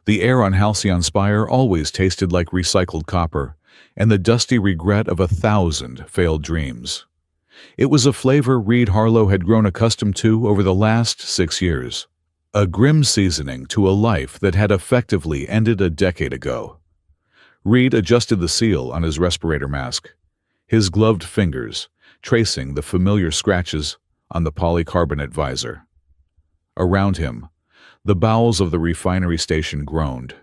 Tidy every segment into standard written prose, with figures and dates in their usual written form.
The air on Halcyon Spire always tasted like recycled copper and the dusty regret of 1,000 failed dreams. It was a flavor Reed Harlow had grown accustomed to over the last 6 years, a grim seasoning to a life that had effectively ended a decade ago. Reed adjusted the seal on his respirator mask, his gloved fingers tracing the familiar scratches on the polycarbonate visor. Around him, the bowels of the refinery station groaned.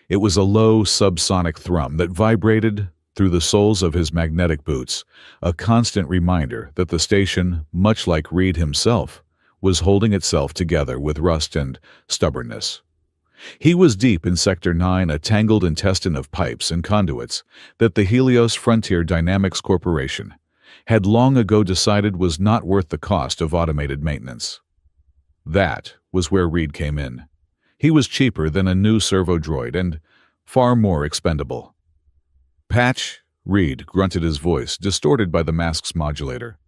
It was a low subsonic thrum that vibrated through the soles of his magnetic boots, a constant reminder that the station, much like Reed himself, was holding itself together with rust and stubbornness. He was deep in Sector 9, a tangled intestine of pipes and conduits that the Helios Frontier Dynamics Corporation had long ago decided was not worth the cost of automated maintenance. That was where Reed came in. He was cheaper than a new servo droid and far more expendable. "Patch," Reed grunted, his voice distorted by the mask's modulator.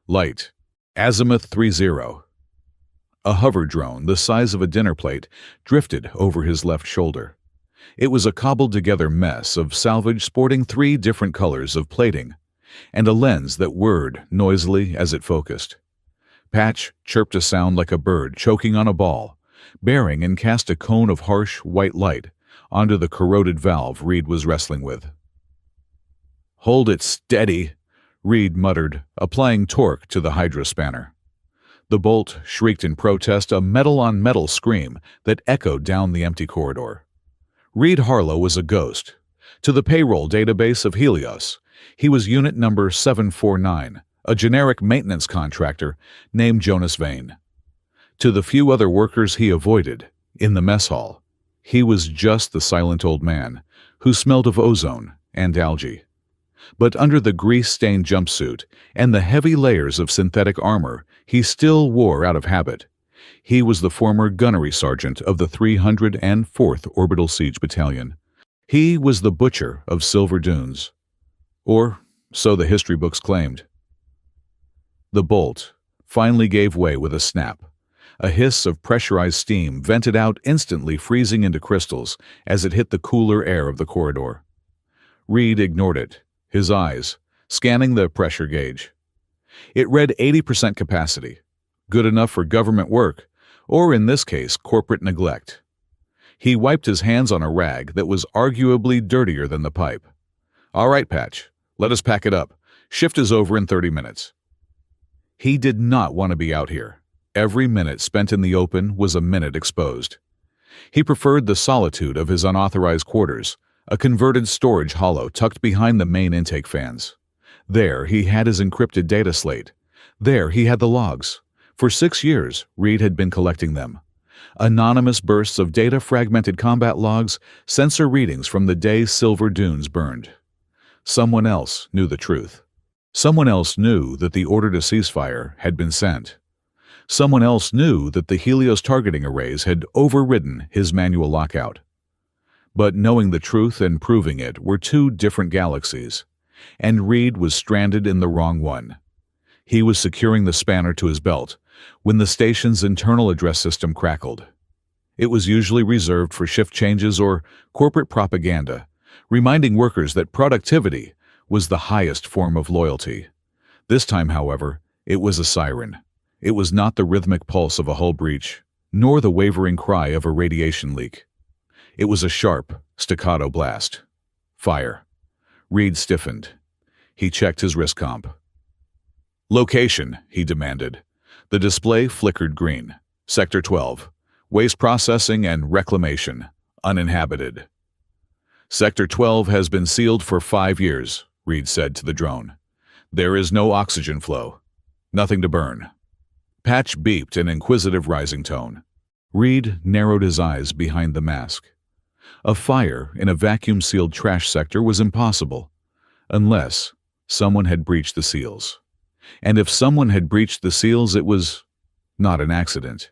"Light. Azimuth 30. A hover drone the size of a dinner plate drifted over his left shoulder. It was a cobbled-together mess of salvage sporting 3 different colors of plating and a lens that whirred noisily as it focused. Patch chirped a sound like a bird choking on a ball, bearing and cast a cone of harsh white light onto the corroded valve Reed was wrestling with. "Hold it steady," Reed muttered, applying torque to the hydro spanner. The bolt shrieked in protest, a metal-on-metal scream that echoed down the empty corridor. Reed Harlow was a ghost. To the payroll database of Helios, he was unit number 749, a generic maintenance contractor named Jonas Vane. To the few other workers he avoided, in the mess hall, he was just the silent old man who smelled of ozone and algae. But under the grease-stained jumpsuit and the heavy layers of synthetic armor he still wore out of habit, he was the former gunnery sergeant of the 304th Orbital Siege Battalion. He was the butcher of Silver Dunes. Or so the history books claimed. The bolt finally gave way with a snap. A hiss of pressurized steam vented out instantly, freezing into crystals as it hit the cooler air of the corridor. Reed ignored it, his eyes scanning the pressure gauge. It read 80% capacity, good enough for government work, or in this case, corporate neglect. He wiped his hands on a rag that was arguably dirtier than the pipe. "All right, Patch, let us pack it up. Shift is over in 30 minutes. He did not want to be out here. Every minute spent in the open was a minute exposed. He preferred the solitude of his unauthorized quarters, a converted storage hollow tucked behind the main intake fans. There he had his encrypted data slate. There he had the logs. For 6 years, Reed had been collecting them. Anonymous bursts of data, fragmented combat logs, sensor readings from the day Silver Dunes burned. Someone else knew the truth. Someone else knew that the order to ceasefire had been sent. Someone else knew that the Helios targeting arrays had overridden his manual lockout. But knowing the truth and proving it were 2 different galaxies, and Reed was stranded in the wrong one. He was securing the spanner to his belt when the station's internal address system crackled. It was usually reserved for shift changes or corporate propaganda, reminding workers that productivity was the highest form of loyalty. This time, however, it was a siren. It was not the rhythmic pulse of a hull breach, nor the wavering cry of a radiation leak. It was a sharp, staccato blast. Fire. Reed stiffened. He checked his wrist comp. "Location," he demanded. The display flickered green. Sector 12. Waste processing and reclamation. Uninhabited. "Sector 12 has been sealed for 5 years, Reed said to the drone. "There is no oxygen flow. Nothing to burn." Patch beeped in inquisitive rising tone. Reed narrowed his eyes behind the mask. A fire in a vacuum-sealed trash sector was impossible, unless someone had breached the seals. And if someone had breached the seals, it was not an accident.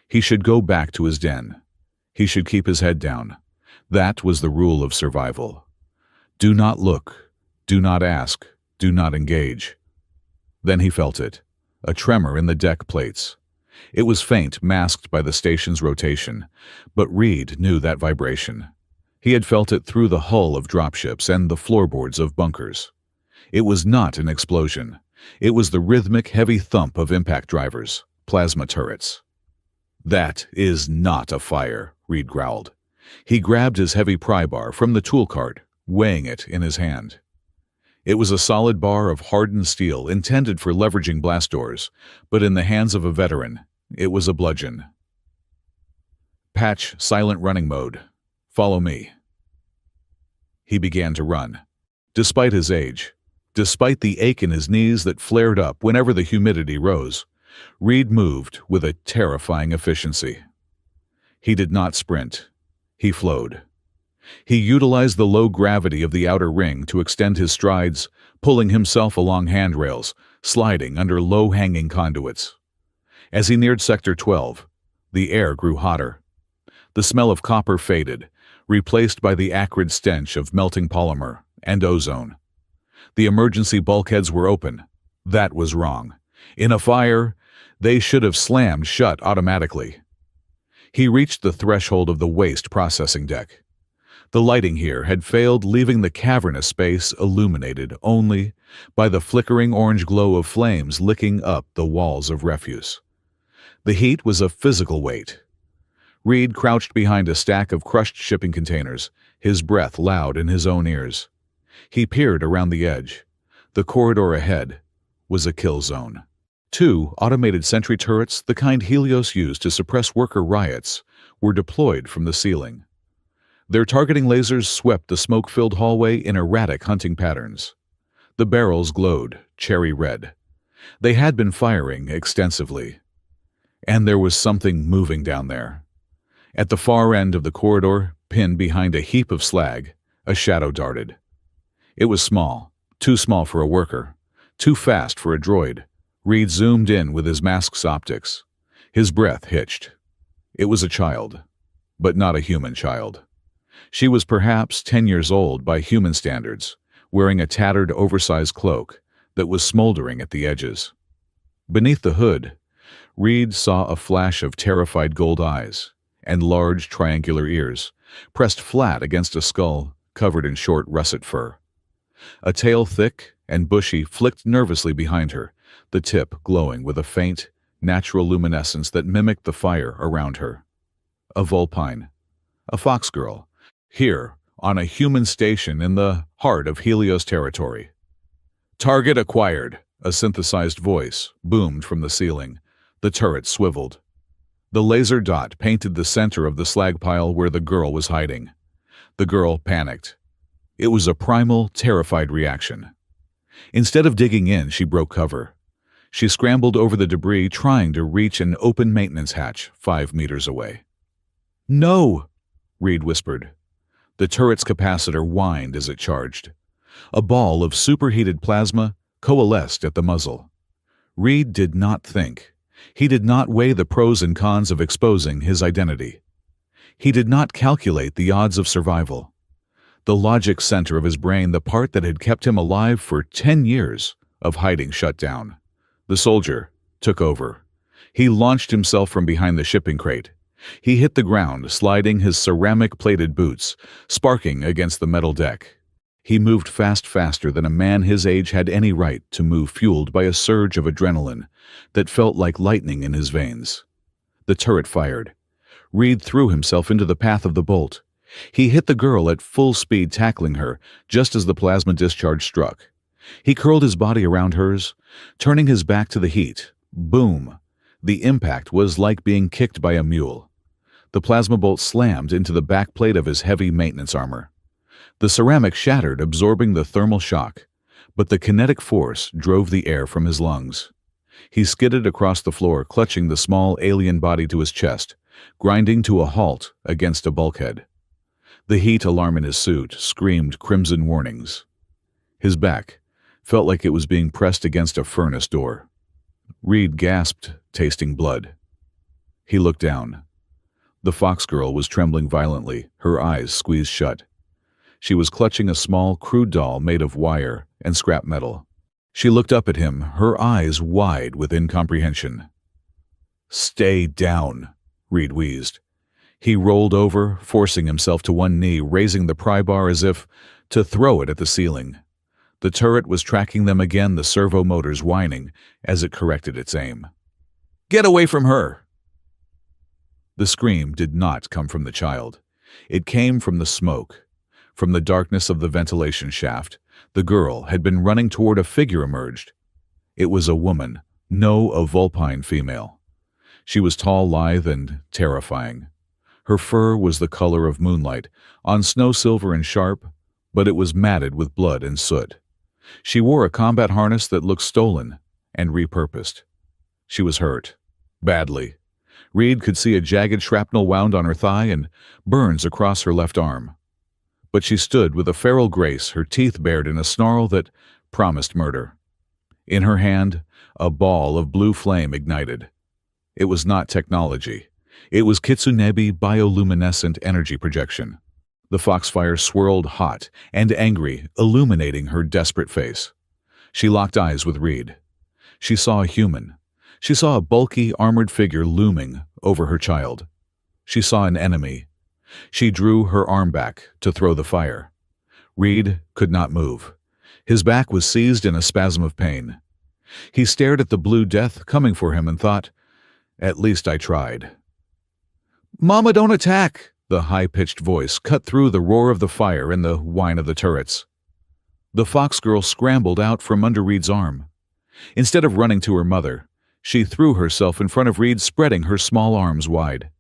He should go back to his den. He should keep his head down. That was the rule of survival. Do not look, do not ask, do not engage. Then he felt it, a tremor in the deck plates. It was faint, masked by the station's rotation, but Reed knew that vibration. He had felt it through the hull of dropships and the floorboards of bunkers. It was not an explosion. It was the rhythmic, heavy thump of impact drivers, plasma turrets. "That is not a fire," Reed growled. He grabbed his heavy pry bar from the tool cart, weighing it in his hand. It was a solid bar of hardened steel intended for leveraging blast doors, but in the hands of a veteran, it was a bludgeon. "Patch silent running mode. Follow me." He began to run. Despite his age, despite the ache in his knees that flared up whenever the humidity rose, Reed moved with a terrifying efficiency. He did not sprint. He flowed. He utilized the low gravity of the outer ring to extend his strides, pulling himself along handrails, sliding under low-hanging conduits. As he neared Sector 12, the air grew hotter. The smell of copper faded, replaced by the acrid stench of melting polymer and ozone. The emergency bulkheads were open. That was wrong. In a fire, they should have slammed shut automatically. He reached the threshold of the waste processing deck. The lighting here had failed, leaving the cavernous space illuminated only by the flickering orange glow of flames licking up the walls of refuse. The heat was a physical weight. Reed crouched behind a stack of crushed shipping containers, his breath loud in his own ears. He peered around the edge. The corridor ahead was a kill zone. 2 automated sentry turrets, the kind Helios used to suppress worker riots, were deployed from the ceiling. Their targeting lasers swept the smoke-filled hallway in erratic hunting patterns. The barrels glowed cherry red. They had been firing extensively. And there was something moving down there. At the far end of the corridor, pinned behind a heap of slag, a shadow darted. It was small, too small for a worker, too fast for a droid. Reed zoomed in with his mask's optics. His breath hitched. It was a child, but not a human child. She was perhaps 10 years old by human standards, wearing a tattered, oversized cloak that was smoldering at the edges. Beneath the hood, Reed saw a flash of terrified gold eyes and large triangular ears, pressed flat against a skull covered in short russet fur. A tail thick and bushy flicked nervously behind her, the tip glowing with a faint, natural luminescence that mimicked the fire around her. A vulpine, a fox girl, here on a human station in the heart of Helios territory. "Target acquired," a synthesized voice boomed from the ceiling. The turret swiveled. The laser dot painted the center of the slag pile where the girl was hiding. The girl panicked. It was a primal, terrified reaction. Instead of digging in, she broke cover. She scrambled over the debris, trying to reach an open maintenance hatch 5 meters away. "No!" Reed whispered. The turret's capacitor whined as it charged. A ball of superheated plasma coalesced at the muzzle. Reed did not think. He did not weigh the pros and cons of exposing his identity. He did not calculate the odds of survival. The logic center of his brain, the part that had kept him alive for 10 years of hiding, shut down. The soldier took over. He launched himself from behind the shipping crate. He hit the ground, sliding his ceramic-plated boots, sparking against the metal deck. He moved faster than a man his age had any right to move, fueled by a surge of adrenaline that felt like lightning in his veins. The turret fired. Reed threw himself into the path of the bolt. He hit the girl at full speed, tackling her just as the plasma discharge struck. He curled his body around hers, turning his back to the heat. Boom! The impact was like being kicked by a mule. The plasma bolt slammed into the backplate of his heavy maintenance armor. The ceramic shattered, absorbing the thermal shock, but the kinetic force drove the air from his lungs. He skidded across the floor, clutching the small alien body to his chest, grinding to a halt against a bulkhead. The heat alarm in his suit screamed crimson warnings. His back felt like it was being pressed against a furnace door. Reed gasped, tasting blood. He looked down. The fox girl was trembling violently, her eyes squeezed shut. She was clutching a small, crude doll made of wire and scrap metal. She looked up at him, her eyes wide with incomprehension. "Stay down," Reed wheezed. He rolled over, forcing himself to one knee, raising the pry bar as if to throw it at the ceiling. The turret was tracking them again, the servo motors whining as it corrected its aim. "Get away from her!" The scream did not come from the child. It came from the smoke. From the darkness of the ventilation shaft, the girl had been running toward a figure emerged. It was a woman, no a vulpine female. She was tall, lithe, and terrifying. Her fur was the color of moonlight, on snow silver and sharp, but it was matted with blood and soot. She wore a combat harness that looked stolen and repurposed. She was hurt. Badly. Reed could see a jagged shrapnel wound on her thigh and burns across her left arm. But she stood with a feral grace, her teeth bared in a snarl that promised murder. In her hand, a ball of blue flame ignited. It was not technology. It was Kitsunebi bioluminescent energy projection. The foxfire swirled hot and angry, illuminating her desperate face. She locked eyes with Reed. She saw a human. She saw a bulky, armored figure looming over her child. She saw an enemy. She drew her arm back to throw the fire. Reed could not move. His back was seized in a spasm of pain. He stared at the blue death coming for him and thought, "At least I tried." "Mama, don't attack!" The high-pitched voice cut through the roar of the fire and the whine of the turrets. The fox girl scrambled out from under Reed's arm. Instead of running to her mother, she threw herself in front of Reed, spreading her small arms wide.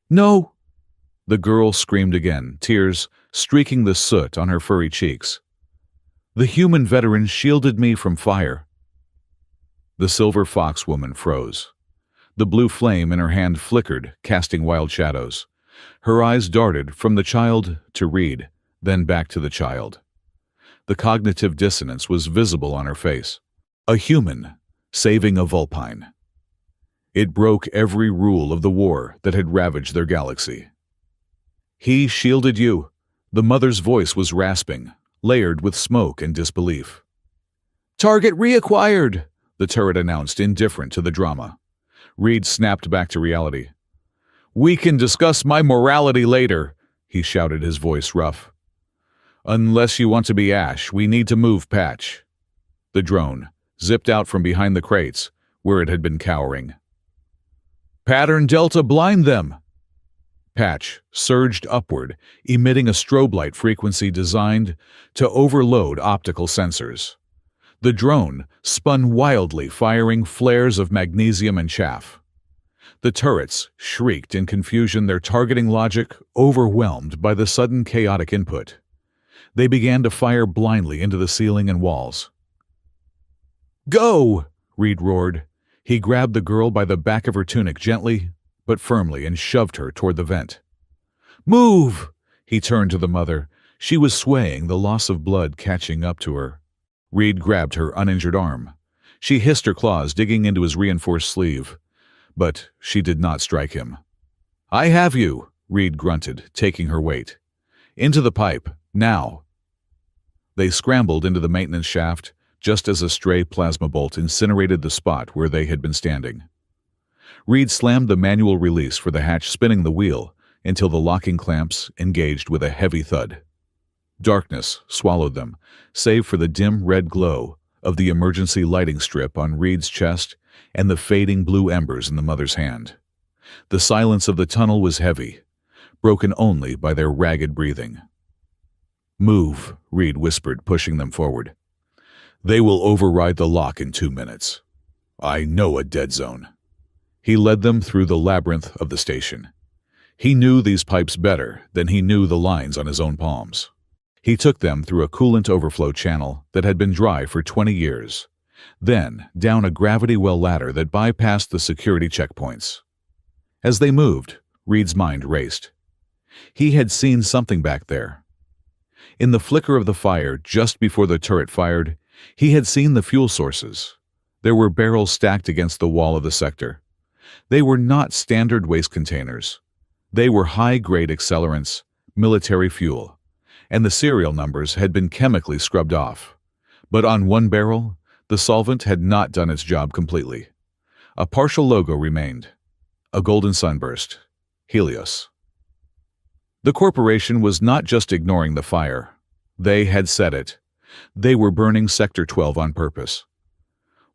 "No!" The girl screamed again, tears streaking the soot on her furry cheeks. "The human veteran shielded me from fire." The silver fox woman froze. The blue flame in her hand flickered, casting wild shadows. Her eyes darted from the child to Reed, then back to the child. The cognitive dissonance was visible on her face. A human saving a vulpine. It broke every rule of the war that had ravaged their galaxy. "He shielded you." The mother's voice was rasping, layered with smoke and disbelief. "Target reacquired," the turret announced, indifferent to the drama. Reed snapped back to reality. "We can discuss my morality later," he shouted, his voice rough. "Unless you want to be Ash, we need to move, Patch." The drone zipped out from behind the crates, where it had been cowering. "Pattern Delta, blind them!" Patch surged upward, emitting a strobe light frequency designed to overload optical sensors. The drone spun wildly, firing flares of magnesium and chaff. The turrets shrieked in confusion, their targeting logic overwhelmed by the sudden chaotic input. They began to fire blindly into the ceiling and walls. "Go!" Reed roared. He grabbed the girl by the back of her tunic gently but firmly and shoved her toward the vent. "Move!" He turned to the mother. She was swaying, the loss of blood catching up to her. Reed grabbed her uninjured arm. She hissed her claws, digging into his reinforced sleeve. But she did not strike him. "I have you," Reed grunted, taking her weight. "Into the pipe, now." They scrambled into the maintenance shaft, just as a stray plasma bolt incinerated the spot where they had been standing. Reed slammed the manual release for the hatch, spinning the wheel until the locking clamps engaged with a heavy thud. Darkness swallowed them, save for the dim red glow of the emergency lighting strip on Reed's chest and the fading blue embers in the mother's hand. The silence of the tunnel was heavy, broken only by their ragged breathing. "Move," Reed whispered, pushing them forward. "They will override the lock in 2 minutes. I know a dead zone." He led them through the labyrinth of the station. He knew these pipes better than he knew the lines on his own palms. He took them through a coolant overflow channel that had been dry for 20 years, then down a gravity well ladder that bypassed the security checkpoints. As they moved, Reed's mind raced. He had seen something back there. In the flicker of the fire just before the turret fired, he had seen the fuel sources. There were barrels stacked against the wall of the sector. They were not standard waste containers. They were high-grade accelerants, military fuel, and the serial numbers had been chemically scrubbed off. But on one barrel, the solvent had not done its job completely. A partial logo remained, A golden sunburst. Helios. The corporation was not just ignoring the fire. They had set it. They were burning Sector 12 on purpose.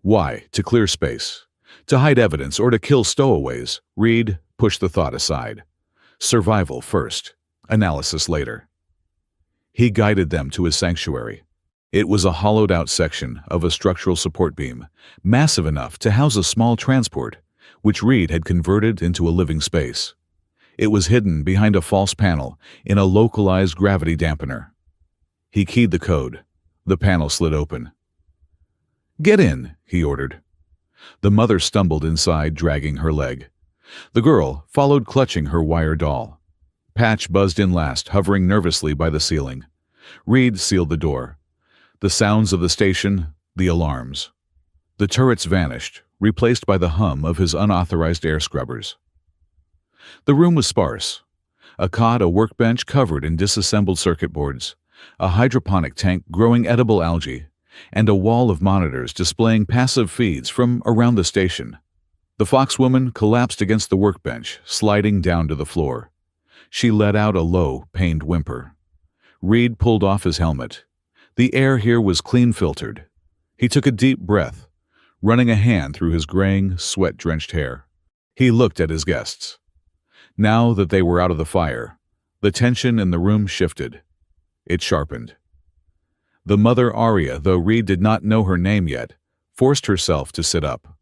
Why? To clear space. To hide evidence or to kill stowaways. Reed pushed the thought aside. Survival first. Analysis later. He guided them to his sanctuary. It was a hollowed-out section of a structural support beam, massive enough to house a small transport, which Reed had converted into a living space. It was hidden behind a false panel in a localized gravity dampener. He keyed the code. The panel slid open. "Get in," he ordered. The mother stumbled inside, dragging her leg. The girl followed, clutching her wire doll. Patch buzzed in last, hovering nervously by the ceiling. Reed sealed the door. The sounds of the station, the alarms. The turrets vanished, replaced by the hum of his unauthorized air scrubbers. The room was sparse. A cot, a workbench covered in disassembled circuit boards, a hydroponic tank growing edible algae, and a wall of monitors displaying passive feeds from around the station. The foxwoman collapsed against the workbench, sliding down to the floor. She let out a low, pained whimper. Reed pulled off his helmet. The air here was clean filtered. He took a deep breath, running a hand through his graying, sweat-drenched hair. He looked at his guests. Now that they were out of the fire, the tension in the room shifted. It sharpened. The mother Arya, though Reed did not know her name yet, forced herself to sit up.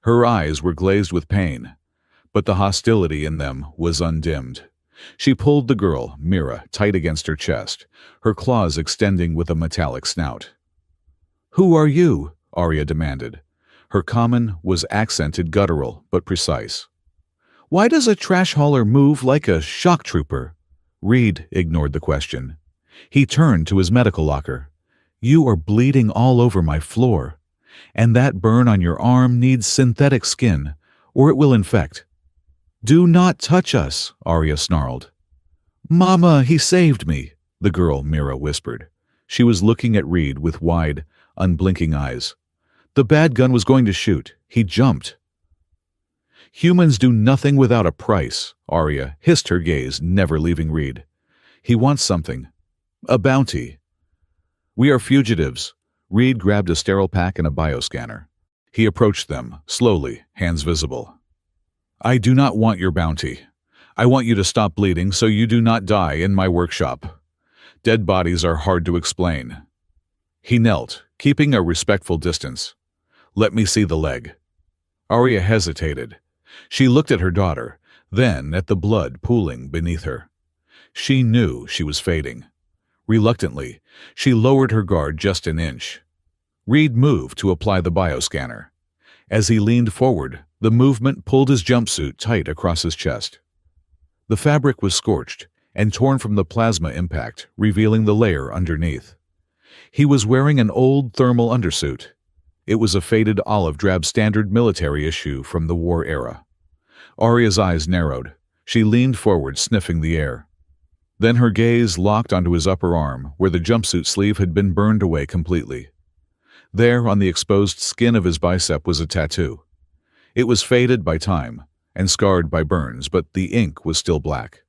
Her eyes were glazed with pain, but the hostility in them was undimmed. She pulled the girl, Mira, tight against her chest, her claws extending with a metallic snout. "Who are you?" Arya demanded. Her common was accented, guttural, but precise. "Why does a trash hauler move like a shock trooper?" Reed ignored the question. He turned to his medical locker. "You are bleeding all over my floor, and that burn on your arm needs synthetic skin, or it will infect." "Do not touch us," Arya snarled. "Mama, he saved me," the girl Mira whispered. She was looking at Reed with wide, unblinking eyes. "The bad gun was going to shoot. He jumped." "Humans do nothing without a price," Arya hissed, her gaze never leaving Reed. "He wants something. A bounty." "We are fugitives." Reed grabbed a sterile pack and a bioscanner. He approached them, slowly, hands visible. "I do not want your bounty. I want you to stop bleeding so you do not die in my workshop. Dead bodies are hard to explain." He knelt, keeping a respectful distance. "Let me see the leg." Arya hesitated. She looked at her daughter, then at the blood pooling beneath her. She knew she was fading. Reluctantly, she lowered her guard just an inch. Reed moved to apply the bioscanner. As he leaned forward, the movement pulled his jumpsuit tight across his chest. The fabric was scorched and torn from the plasma impact, revealing the layer underneath. He was wearing an old thermal undersuit. It was a faded olive-drab standard military issue from the war era. Arya's eyes narrowed. She leaned forward, sniffing the air. Then her gaze locked onto his upper arm, where the jumpsuit sleeve had been burned away completely. There, on the exposed skin of his bicep, was a tattoo. It was faded by time and scarred by burns, but the ink was still black.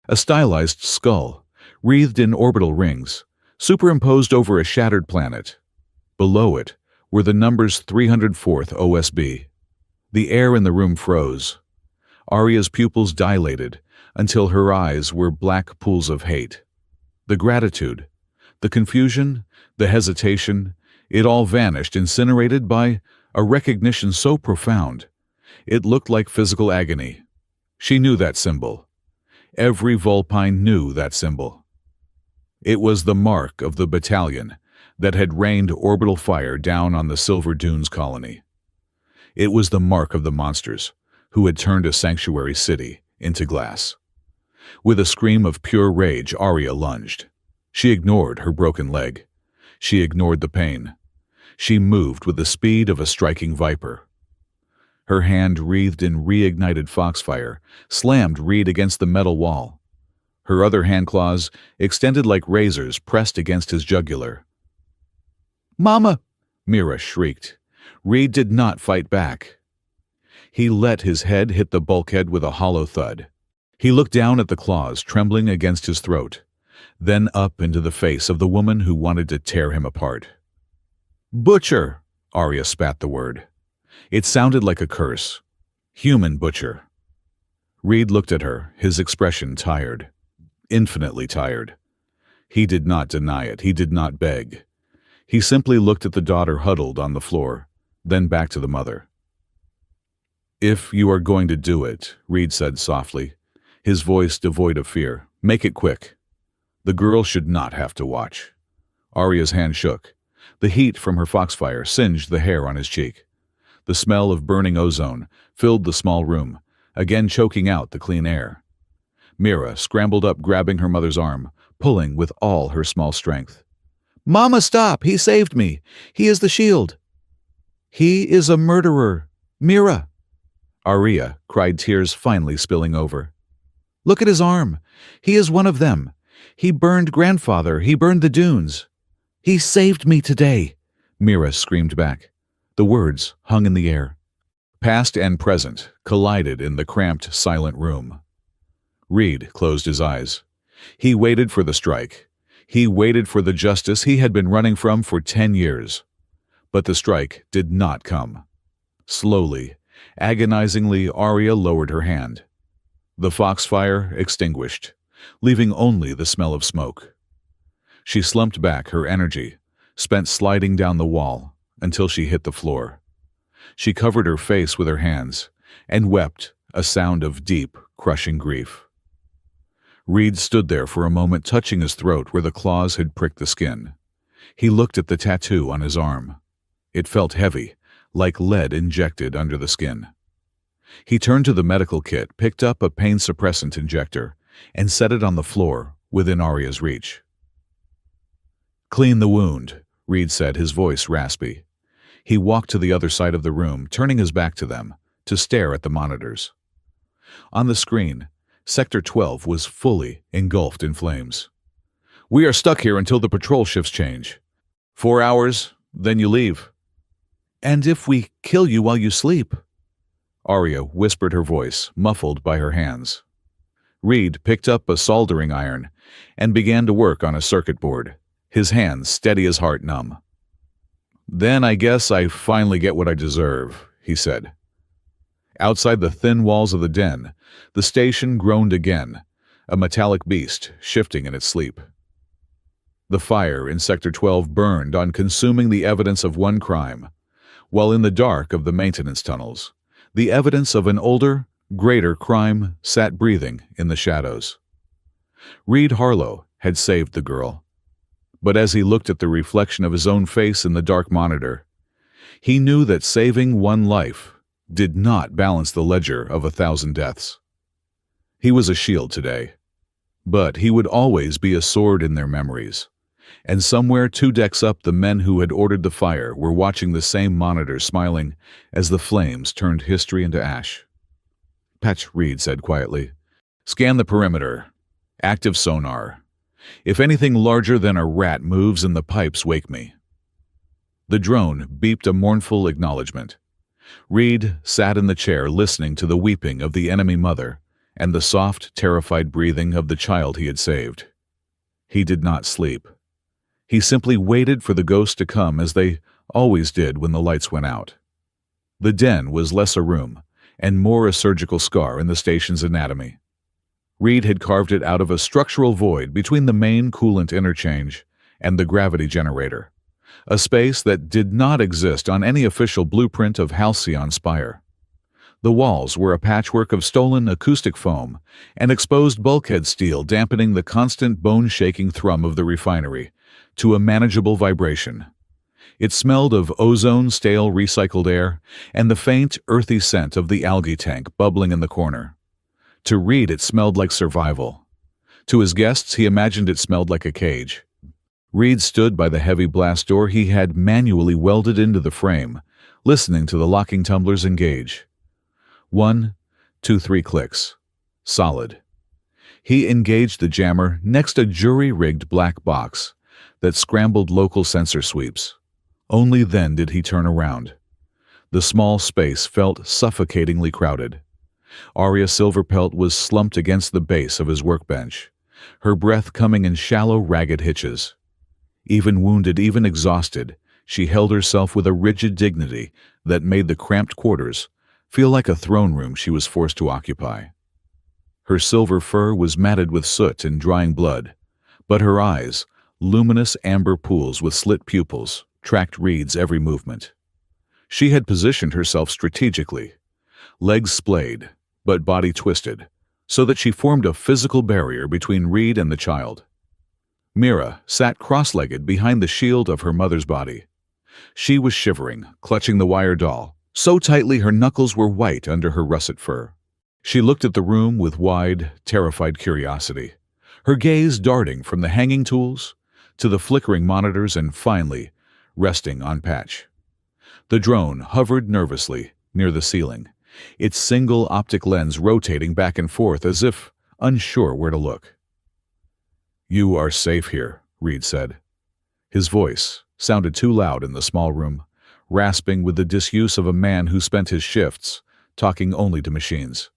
A stylized skull, wreathed in orbital rings, superimposed over a shattered planet. Below it were the numbers 304th OSB. The air in the room froze. Arya's pupils dilated until her eyes were black pools of hate. The gratitude, the confusion, the hesitation, it all vanished, incinerated by a recognition so profound. It looked like physical agony. She knew that symbol. Every Vulpine knew that symbol. It was the mark of the battalion that had rained orbital fire down on the Silver Dunes colony. It was the mark of the monsters who had turned a sanctuary city into glass. With a scream of pure rage, Arya lunged. She ignored her broken leg. She ignored the pain. She moved with the speed of a striking viper. Her hand, wreathed in reignited foxfire, slammed Reed against the metal wall. Her other hand claws, extended like razors, pressed against his jugular. "Mama!" Mira shrieked. Reed did not fight back. He let his head hit the bulkhead with a hollow thud. He looked down at the claws trembling against his throat, then up into the face of the woman who wanted to tear him apart. "Butcher!" Arya spat the word. It sounded like a curse. Human butcher. Reed looked at her, his expression tired. Infinitely tired. He did not deny it. He did not beg. He simply looked at the daughter huddled on the floor, then back to the mother. "If you are going to do it," Reed said softly, his voice devoid of fear, "make it quick. The girl should not have to watch." Arya's hand shook. The heat from her foxfire singed the hair on his cheek. The smell of burning ozone filled the small room, again choking out the clean air. Mira scrambled up, grabbing her mother's arm, pulling with all her small strength. "Mama, stop! He saved me! He is the shield!" "He is a murderer! Mira!" Arya cried, tears finally spilling over. "Look at his arm! He is one of them! He burned grandfather! He burned the dunes! He saved me today!" Mira screamed back. The words hung in the air. Past and present collided in the cramped, silent room. Reed closed his eyes. He waited for the strike. He waited for the justice he had been running from for 10 years. But the strike did not come. Slowly, agonizingly, Arya lowered her hand. The foxfire extinguished, leaving only the smell of smoke. She slumped back, her energy spent sliding down the wall until she hit the floor. She covered her face with her hands and wept, a sound of deep, crushing grief. Reed stood there for a moment, touching his throat where the claws had pricked the skin. He looked at the tattoo on his arm. It felt heavy, like lead injected under the skin. He turned to the medical kit, picked up a pain suppressant injector, and set it on the floor within Arya's reach. "Clean the wound," Reed said, his voice raspy. He walked to the other side of the room, turning his back to them, to stare at the monitors. On the screen, Sector 12 was fully engulfed in flames. "We are stuck here until the patrol shifts change. 4 hours, then you leave." "And if we kill you while you sleep?" Arya whispered, her voice muffled by her hands. Reed picked up a soldering iron and began to work on a circuit board, his hands steady as heart numb. "Then I guess I finally get what I deserve," he said. Outside the thin walls of the den, the station groaned again, a metallic beast shifting in its sleep. The fire in Sector 12 burned on, consuming the evidence of one crime, while in the dark of the maintenance tunnels, the evidence of an older, greater crime sat breathing in the shadows. Reed Harlow had saved the girl, but as he looked at the reflection of his own face in the dark monitor, he knew that saving one life did not balance the ledger of 1,000 deaths. He was a shield today, but he would always be a sword in their memories. And somewhere 2 decks up, the men who had ordered the fire were watching the same monitor, smiling as the flames turned history into ash. "Patch," Reed said quietly. "Scan the perimeter. Active sonar. If anything larger than a rat moves in the pipes, wake me." The drone beeped a mournful acknowledgement. Reed sat in the chair, listening to the weeping of the enemy mother and the soft, terrified breathing of the child he had saved. He did not sleep. He simply waited for the ghosts to come, as they always did when the lights went out. The den was less a room and more a surgical scar in the station's anatomy. Reed had carved it out of a structural void between the main coolant interchange and the gravity generator, a space that did not exist on any official blueprint of Halcyon Spire. The walls were a patchwork of stolen acoustic foam and exposed bulkhead steel, dampening the constant bone-shaking thrum of the refinery to a manageable vibration. It smelled of ozone, stale, recycled air, and the faint, earthy scent of the algae tank bubbling in the corner. To Reed, it smelled like survival. To his guests, he imagined it smelled like a cage. Reed stood by the heavy blast door he had manually welded into the frame, listening to the locking tumblers engage. 1, 2, 3 clicks. Solid. He engaged the jammer next a jury-rigged black box that scrambled local sensor sweeps. Only then did he turn around. The small space felt suffocatingly crowded. Arya Silverpelt was slumped against the base of his workbench, her breath coming in shallow, ragged hitches. Even wounded, even exhausted, she held herself with a rigid dignity that made the cramped quarters feel like a throne room she was forced to occupy. Her silver fur was matted with soot and drying blood, but her eyes, luminous amber pools with slit pupils, tracked Reed's every movement. She had positioned herself strategically, legs splayed, but body twisted, so that she formed a physical barrier between Reed and the child. Mira sat cross-legged behind the shield of her mother's body. She was shivering, clutching the wire doll, so tightly her knuckles were white under her russet fur. She looked at the room with wide, terrified curiosity, her gaze darting from the hanging tools to the flickering monitors and finally resting on Patch. The drone hovered nervously near the ceiling, its single optic lens rotating back and forth as if unsure where to look. "You are safe here," Reed said. His voice sounded too loud in the small room, rasping with the disuse of a man who spent his shifts talking only to machines.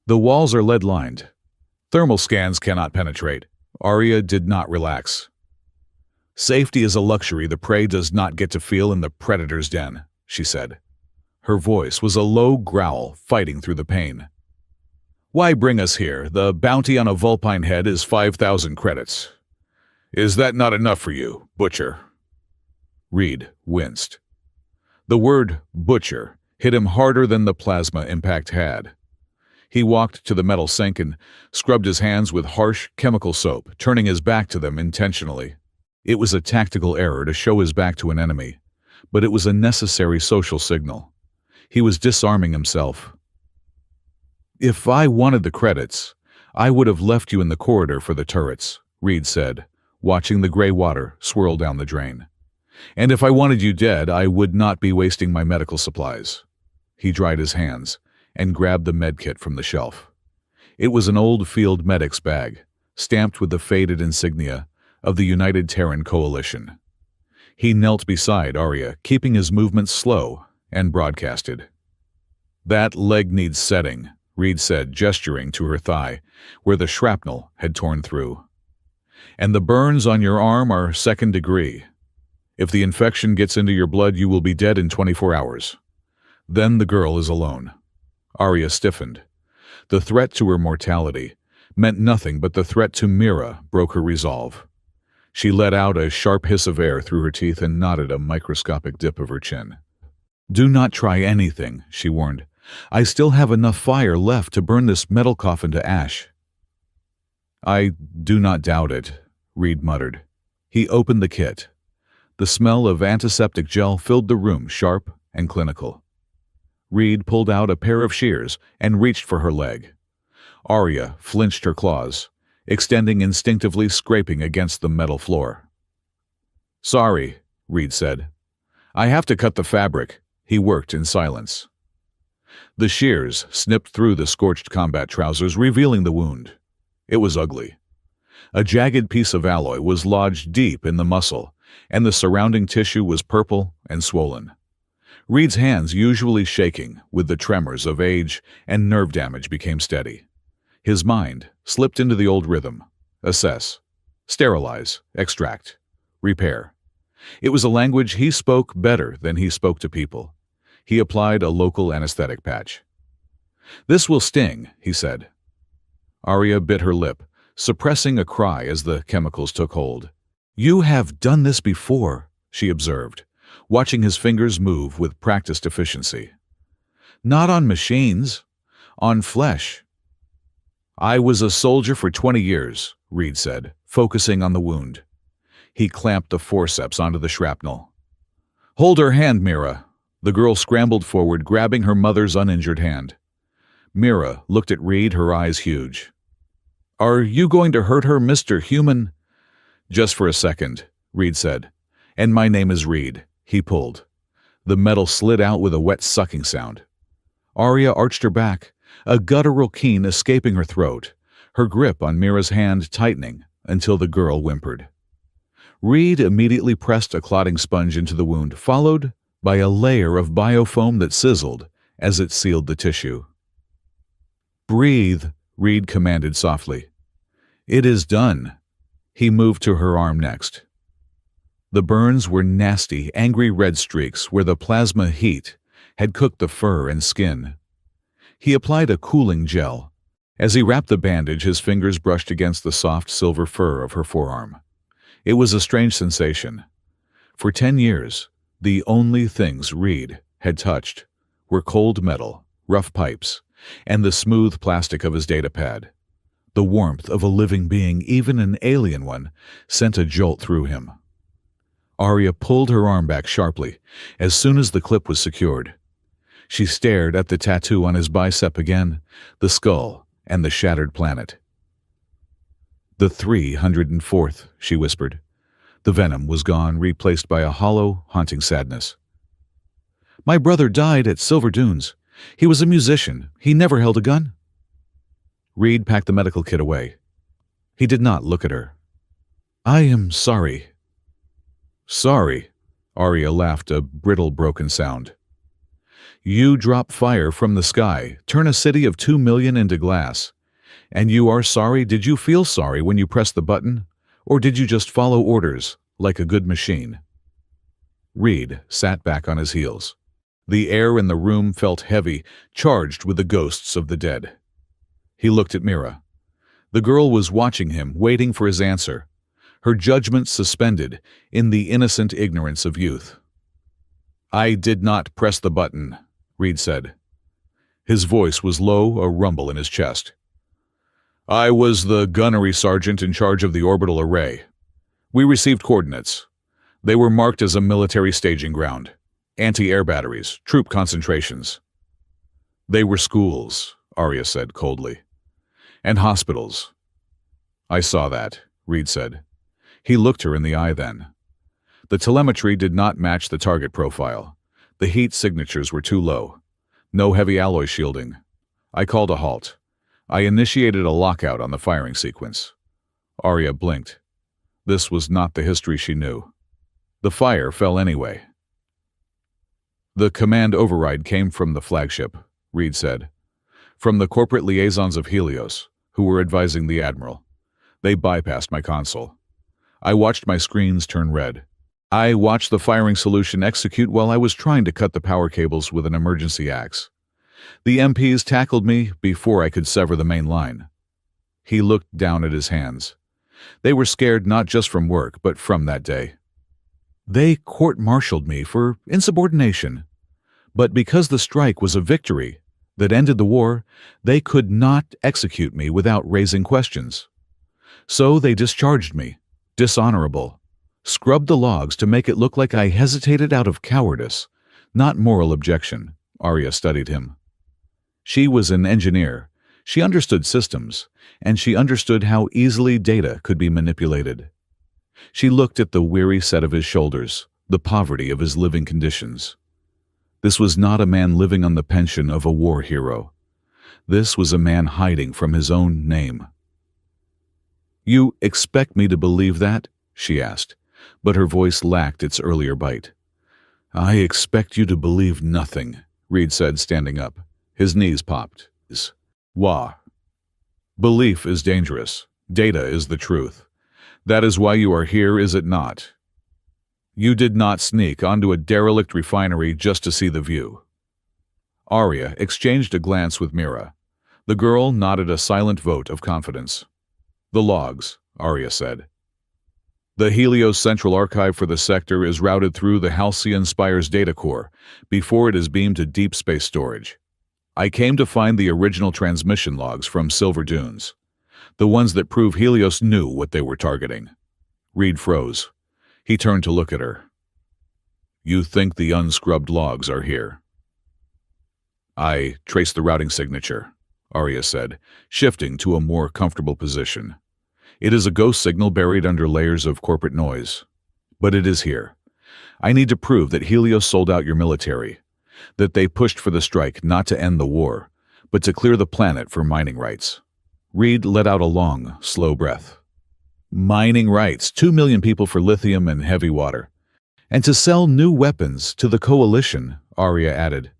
"The walls are lead-lined. Thermal scans cannot penetrate." Arya did not relax. "Safety is a luxury the prey does not get to feel in the predator's den," she said. Her voice was a low growl fighting through the pain. "Why bring us here? The bounty on a vulpine head is 5,000 credits. Is that not enough for you, Butcher?" Reed winced. The word butcher hit him harder than the plasma impact had. He walked to the metal sink and scrubbed his hands with harsh chemical soap, turning his back to them intentionally. It was a tactical error to show his back to an enemy, but it was a necessary social signal. He was disarming himself. "If I wanted the credits, I would have left you in the corridor for the turrets," Reed said, watching the gray water swirl down the drain. "And if I wanted you dead, I would not be wasting my medical supplies." He dried his hands and grabbed the medkit from the shelf. It was an old field medic's bag, stamped with the faded insignia of the United Terran Coalition. He knelt beside Arya, keeping his movements slow, and broadcasted. "That leg needs setting," Reed said, gesturing to her thigh, where the shrapnel had torn through. "And the burns on your arm are 2nd degree. If the infection gets into your blood, you will be dead in 24 hours. Then the girl is alone." Arya stiffened. The threat to her mortality meant nothing, but the threat to Mira broke her resolve. She let out a sharp hiss of air through her teeth and nodded a microscopic dip of her chin. "Do not try anything," she warned. "I still have enough fire left to burn this metal coffin to ash." "I do not doubt it," Reed muttered. He opened the kit. The smell of antiseptic gel filled the room, sharp and clinical. Reed pulled out a pair of shears and reached for her leg. Arya flinched her claws, extending instinctively, scraping against the metal floor. "Sorry," Reed said. "I have to cut the fabric." He worked in silence. The shears snipped through the scorched combat trousers, revealing the wound. It was ugly. A jagged piece of alloy was lodged deep in the muscle, and the surrounding tissue was purple and swollen. Reed's hands, usually shaking with the tremors of age and nerve damage, became steady. His mind slipped into the old rhythm: assess, sterilize, extract, repair. It was a language he spoke better than he spoke to people. He applied a local anesthetic patch. "This will sting," he said. Arya bit her lip, suppressing a cry as the chemicals took hold. "You have done this before," she observed, watching his fingers move with practiced efficiency. "Not on machines, on flesh." "I was a soldier for 20 years, Reed said, focusing on the wound. He clamped the forceps onto the shrapnel. "Hold her hand, Mira." The girl scrambled forward, grabbing her mother's uninjured hand. Mira looked at Reed, her eyes huge. "Are you going to hurt her, Mr. Human?" "Just for a second," Reed said. "And my name is Reed." He pulled. The metal slid out with a wet sucking sound. Arya arched her back, a guttural keen escaping her throat, her grip on Mira's hand tightening until the girl whimpered. Reed immediately pressed a clotting sponge into the wound, followed by a layer of biofoam that sizzled as it sealed the tissue. "Breathe," Reed commanded softly. "It is done." He moved to her arm next. The burns were nasty, angry red streaks where the plasma heat had cooked the fur and skin. He applied a cooling gel. As he wrapped the bandage, his fingers brushed against the soft silver fur of her forearm. It was a strange sensation. For 10 years, the only things Reed had touched were cold metal, rough pipes, and the smooth plastic of his datapad. The warmth of a living being, even an alien one, sent a jolt through him. Arya pulled her arm back sharply as soon as the clip was secured. She stared at the tattoo on his bicep again, the skull and the shattered planet. "The 304th," she whispered. The venom was gone, replaced by a hollow, haunting sadness. "My brother died at Silver Dunes. He was a musician. He never held a gun." Reed packed the medical kit away. He did not look at her. "I am sorry." "Sorry?" Arya laughed, a brittle, broken sound. "You drop fire from the sky, turn a city of 2 million into glass. And you are sorry? Did you feel sorry when you pressed the button? Or did you just follow orders, like a good machine?" Reed sat back on his heels. The air in the room felt heavy, charged with the ghosts of the dead. He looked at Mira. The girl was watching him, waiting for his answer, her judgment suspended in the innocent ignorance of youth. "I did not press the button," Reed said. His voice was low, a rumble in his chest. "I was the gunnery sergeant in charge of the orbital array. We received coordinates. They were marked as a military staging ground. Anti-air batteries, troop concentrations." "They were schools," Arya said coldly. "And hospitals." "I saw that," Reed said. He looked her in the eye then. The telemetry did not match the target profile. The heat signatures were too low. No heavy alloy shielding. I called a halt. I initiated a lockout on the firing sequence. Arya blinked. This was not the history she knew. The fire fell anyway. "The command override came from the flagship," Reed said. "From the corporate liaisons of Helios, who were advising the Admiral. They bypassed my console. I watched my screens turn red. I watched the firing solution execute while I was trying to cut the power cables with an emergency axe. The MPs tackled me before I could sever the main line." He looked down at his hands. They were scared not just from work, but from that day. "They court-martialed me for insubordination. But because the strike was a victory that ended the war, they could not execute me without raising questions. So they discharged me, dishonorable, scrubbed the logs to make it look like I hesitated out of cowardice, not moral objection." Arya studied him. She was an engineer. She understood systems, and she understood how easily data could be manipulated. She looked at the weary set of his shoulders, the poverty of his living conditions. This was not a man living on the pension of a war hero. This was a man hiding from his own name. "You expect me to believe that?" she asked, but her voice lacked its earlier bite. "I expect you to believe nothing," Reed said, standing up. His knees popped. "Wah. Belief is dangerous. Data is the truth. That is why you are here, is it not? You did not sneak onto a derelict refinery just to see the view." Arya exchanged a glance with Mira. The girl nodded a silent vote of confidence. "The logs," Arya said. "The Helios Central Archive for the sector is routed through the Halcyon Spire's data core before it is beamed to deep space storage. I came to find the original transmission logs from Silver Dunes, the ones that prove Helios knew what they were targeting." Reed froze. He turned to look at her. "You think the unscrubbed logs are here?" "I traced the routing signature," Arya said, shifting to a more comfortable position. "It is a ghost signal buried under layers of corporate noise. But it is here. I need to prove that Helios sold out your military, that they pushed for the strike not to end the war, but to clear the planet for mining rights." Reed let out a long, slow breath. "Mining rights, 2 million people for lithium and heavy water. And to sell new weapons to the coalition, Arya added.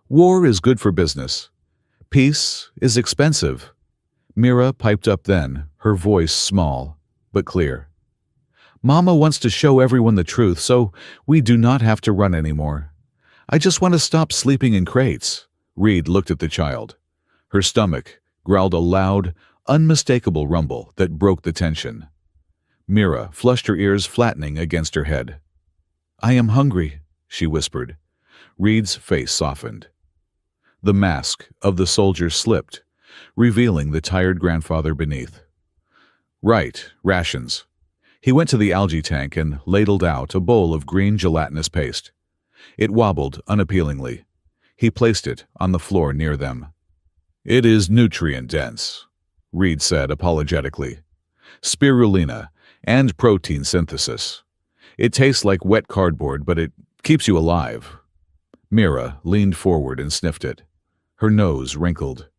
War is good for business. Peace is expensive. Mira piped up then, her voice small, but clear. Mama wants to show everyone the truth, so we do not have to run anymore. I just want to stop sleeping in crates. Reed looked at the child. Her stomach growled a loud, unmistakable rumble that broke the tension. Mira flushed her ears, flattening against her head. I am hungry, she whispered. Reed's face softened. The mask of the soldier slipped, revealing the tired grandfather beneath. Right, rations. He went to the algae tank and ladled out a bowl of green gelatinous paste. It wobbled unappealingly. He placed it on the floor near them. It is nutrient-dense, Reed said apologetically. Spirulina and protein synthesis. It tastes like wet cardboard, but it keeps you alive. Mira leaned forward and sniffed it. Her nose wrinkled.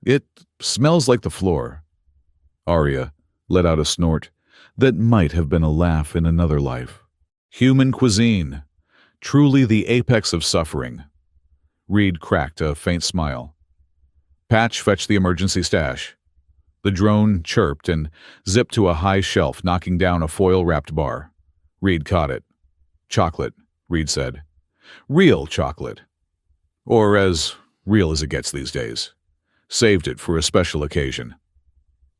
It smells like the floor. Arya let out a snort that might have been a laugh in another life. Human cuisine. Truly the apex of suffering. Reed cracked a faint smile. Patch fetched the emergency stash. The drone chirped and zipped to a high shelf, knocking down a foil-wrapped bar. Reed caught it. Chocolate, Reed said. Real chocolate. Or as real as it gets these days. Saved it for a special occasion.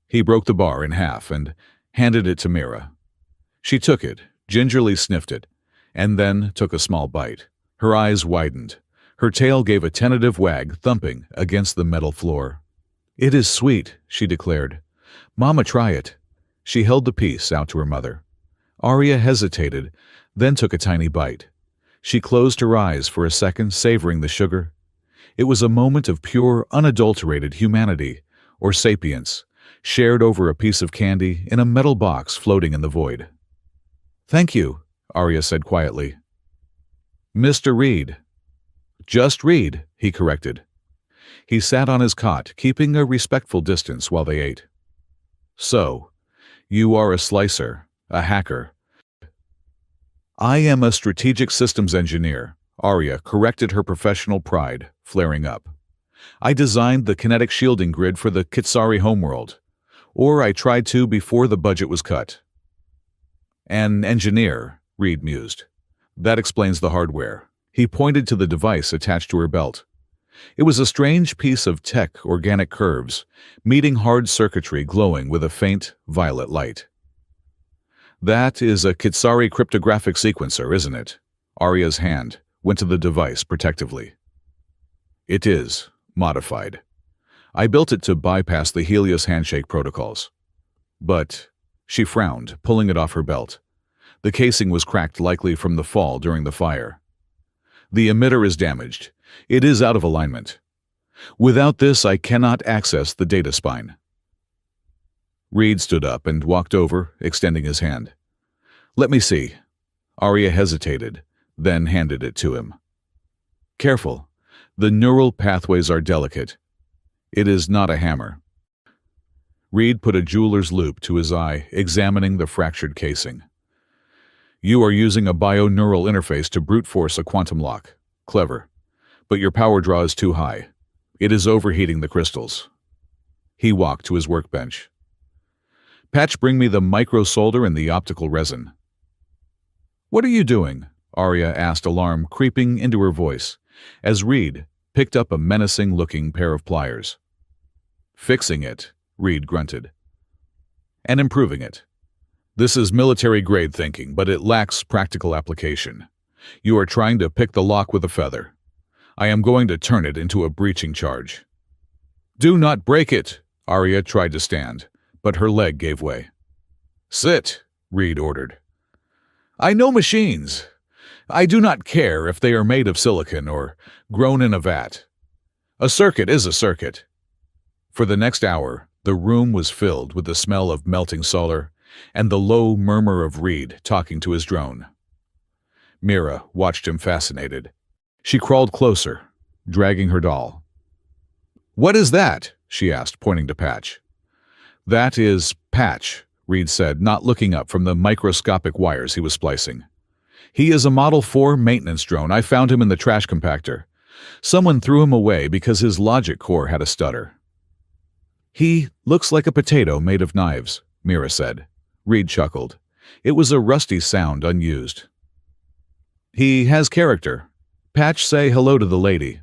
He broke the bar in half and handed it to Mira. She took it, gingerly sniffed it, and then took a small bite. Her eyes widened. Her tail gave a tentative wag, thumping against the metal floor. It is sweet, she declared. Mama, try it. She held the piece out to her mother. Arya hesitated, then took a tiny bite. She closed her eyes for a second, savoring the sugar. It was a moment of pure, unadulterated humanity, or sapience, shared over a piece of candy in a metal box floating in the void. Thank you, Arya said quietly. Mr. Reed. Just Reed, he corrected. He sat on his cot, keeping a respectful distance while they ate. So, you are a slicer, a hacker. I am a strategic systems engineer, Arya corrected her professional pride, flaring up. I designed the kinetic shielding grid for the Kitsari homeworld. Or I tried to before the budget was cut. An engineer, Reed mused. That explains the hardware. He pointed to the device attached to her belt. It was a strange piece of tech organic curves, meeting hard circuitry glowing with a faint violet light. That is a Kitsari cryptographic sequencer, isn't it? Arya's hand went to the device protectively. It is, modified. I built it to bypass the Helios handshake protocols. But, she frowned, pulling it off her belt. The casing was cracked, likely from the fall during the fire. The emitter is damaged. It is out of alignment. Without this, I cannot access the data spine. Reed stood up and walked over, extending his hand. Let me see. Arya hesitated, then handed it to him. Careful. The neural pathways are delicate. It is not a hammer. Reed put a jeweler's loop to his eye, examining the fractured casing. You are using a bio-neural interface to brute force a quantum lock. Clever. But your power draw is too high. It is overheating the crystals. He walked to his workbench. Patch, bring me the micro-solder and the optical resin. What are you doing? Arya asked, alarm creeping into her voice, as Reed picked up a menacing-looking pair of pliers. Fixing it, Reed grunted. And improving it. This is military-grade thinking, but it lacks practical application. You are trying to pick the lock with a feather. I am going to turn it into a breaching charge. Do not break it, Arya tried to stand, but her leg gave way. Sit, Reed ordered. I know machines. I do not care if they are made of silicon or grown in a vat. A circuit is a circuit. For the next hour, the room was filled with the smell of melting solar and the low murmur of Reed talking to his drone. Mira watched him fascinated. She crawled closer, dragging her doll. What is that? She asked, pointing to Patch. That is Patch, Reed said, not looking up from the microscopic wires he was splicing. He is a Model 4 maintenance drone. I found him in the trash compactor. Someone threw him away because his logic core had a stutter. He looks like a potato made of knives, Mira said. Reed chuckled. It was a rusty sound unused. He has character. Patch, say hello to the lady.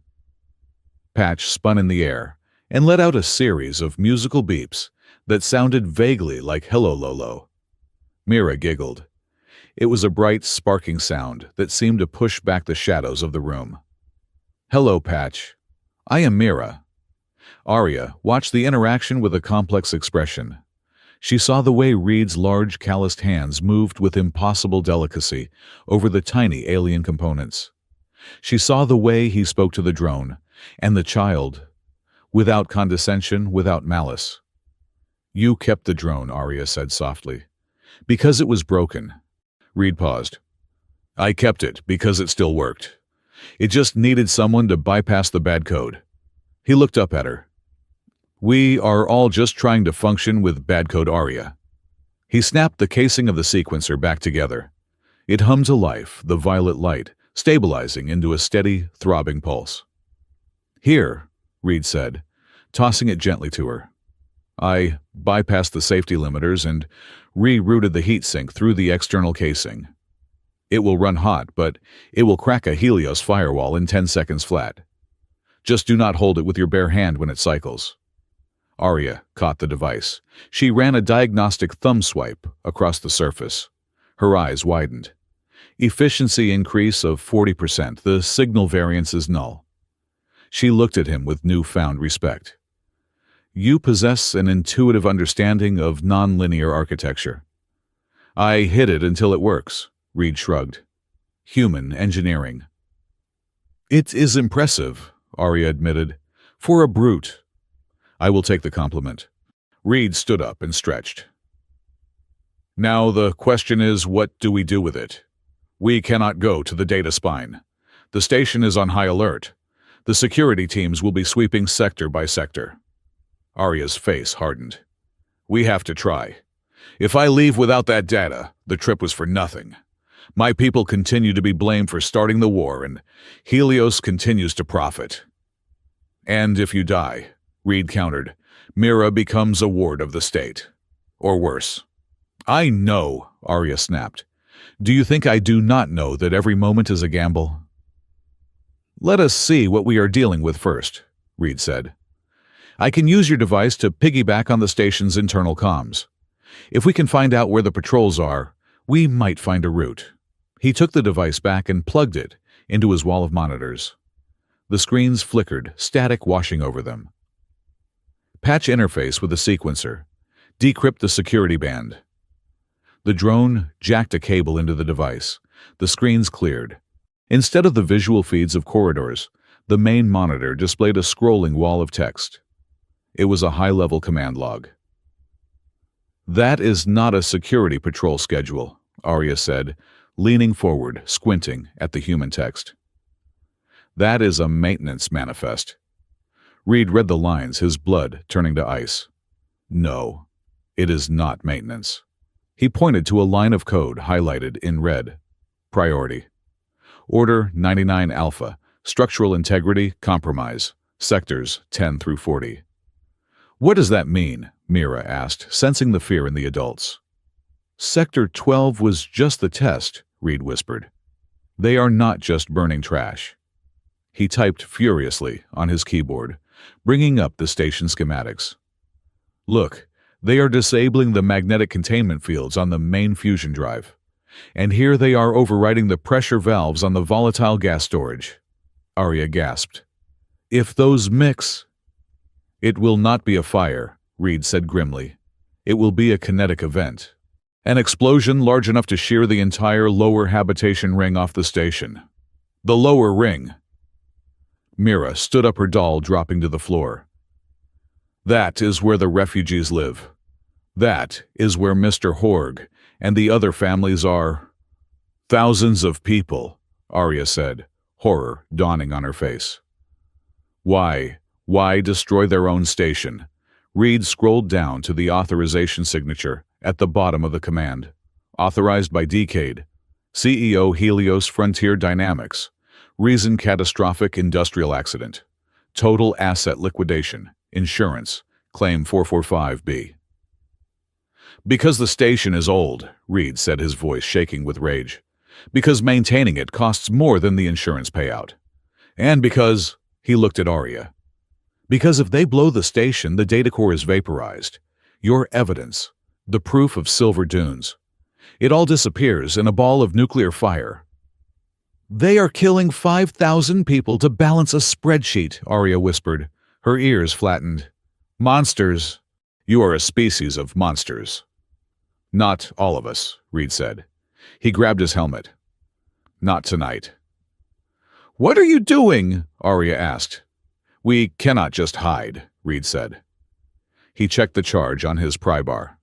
Patch spun in the air and let out a series of musical beeps that sounded vaguely like hello Lolo. Mira giggled. It was a bright, sparking sound that seemed to push back the shadows of the room. Hello, Patch. I am Mira. Arya watched the interaction with a complex expression. She saw the way Reed's large, calloused hands moved with impossible delicacy over the tiny alien components. She saw the way he spoke to the drone and the child, without condescension, without malice. You kept the drone, Arya said softly. Because it was broken. Reed paused. I kept it because it still worked. It just needed someone to bypass the bad code. He looked up at her. We are all just trying to function with bad code, Arya. He snapped the casing of the sequencer back together. It hummed to life, the violet light, stabilizing into a steady, throbbing pulse. Here, Reed said, tossing it gently to her. I bypassed the safety limiters and rerouted the heatsink through the external casing. It will run hot, but it will crack a Helios firewall in 10 seconds flat. Just do not hold it with your bare hand when it cycles. Arya caught the device. She ran a diagnostic thumb swipe across the surface. Her eyes widened. Efficiency increase of 40%. The signal variance is null. She looked at him with newfound respect. You possess an intuitive understanding of nonlinear architecture. I hid it until it works, Reed shrugged. Human engineering. It is impressive, Arya admitted. For a brute. I will take the compliment. Reed stood up and stretched. Now the question is, what do we do with it? We cannot go to the data spine. The station is on high alert. The security teams will be sweeping sector by sector. Arya's face hardened. We have to try. If I leave without that data, the trip was for nothing. My people continue to be blamed for starting the war, and Helios continues to profit. And if you die, Reed countered, Mira becomes a ward of the state. Or worse. I know, Arya snapped. Do you think I do not know that every moment is a gamble? Let us see what we are dealing with first, Reed said. I can use your device to piggyback on the station's internal comms. If we can find out where the patrols are, we might find a route. He took the device back and plugged it into his wall of monitors. The screens flickered, static washing over them. Patch interface with the sequencer. Decrypt the security band. The drone jacked a cable into the device. The screens cleared. Instead of the visual feeds of corridors, the main monitor displayed a scrolling wall of text. It was a high-level command log. That is not a security patrol schedule, Arya said, leaning forward, squinting at the human text. That is a maintenance manifest. Reed read the lines, his blood turning to ice. No, it is not maintenance. He pointed to a line of code highlighted in red. Priority. Order 99 Alpha. Structural integrity, compromise. Sectors 10 through 40. What does that mean? Mira asked, sensing the fear in the adults. Sector 12 was just the test, Reed whispered. They are not just burning trash. He typed furiously on his keyboard, bringing up the station schematics. Look, they are disabling the magnetic containment fields on the main fusion drive. And here they are overriding the pressure valves on the volatile gas storage. Arya gasped. If those mix... It will not be a fire, Reed said grimly. It will be a kinetic event. An explosion large enough to shear the entire lower habitation ring off the station. The lower ring. Mira stood up, her doll dropping to the floor. That is where the refugees live. That is where Mr. Horg and the other families are. Thousands of people, Arya said, horror dawning on her face. Why destroy their own station? Reed scrolled down to the authorization signature at the bottom of the command. Authorized by Decade. CEO Helios Frontier Dynamics. Reason catastrophic industrial accident. Total asset liquidation. Insurance. Claim 445B. Because the station is old, Reed said, his voice shaking with rage. Because maintaining it costs more than the insurance payout. And because, he looked at Arya. Because if they blow the station, the data core is vaporized. Your evidence, the proof of Silver Dunes. It all disappears in a ball of nuclear fire. They are killing 5,000 people to balance a spreadsheet, Arya whispered, her ears flattened. Monsters. You are a species of monsters. Not all of us, Reed said. He grabbed his helmet. Not tonight. What are you doing? Arya asked. We cannot just hide, Reed said. He checked the charge on his pry bar.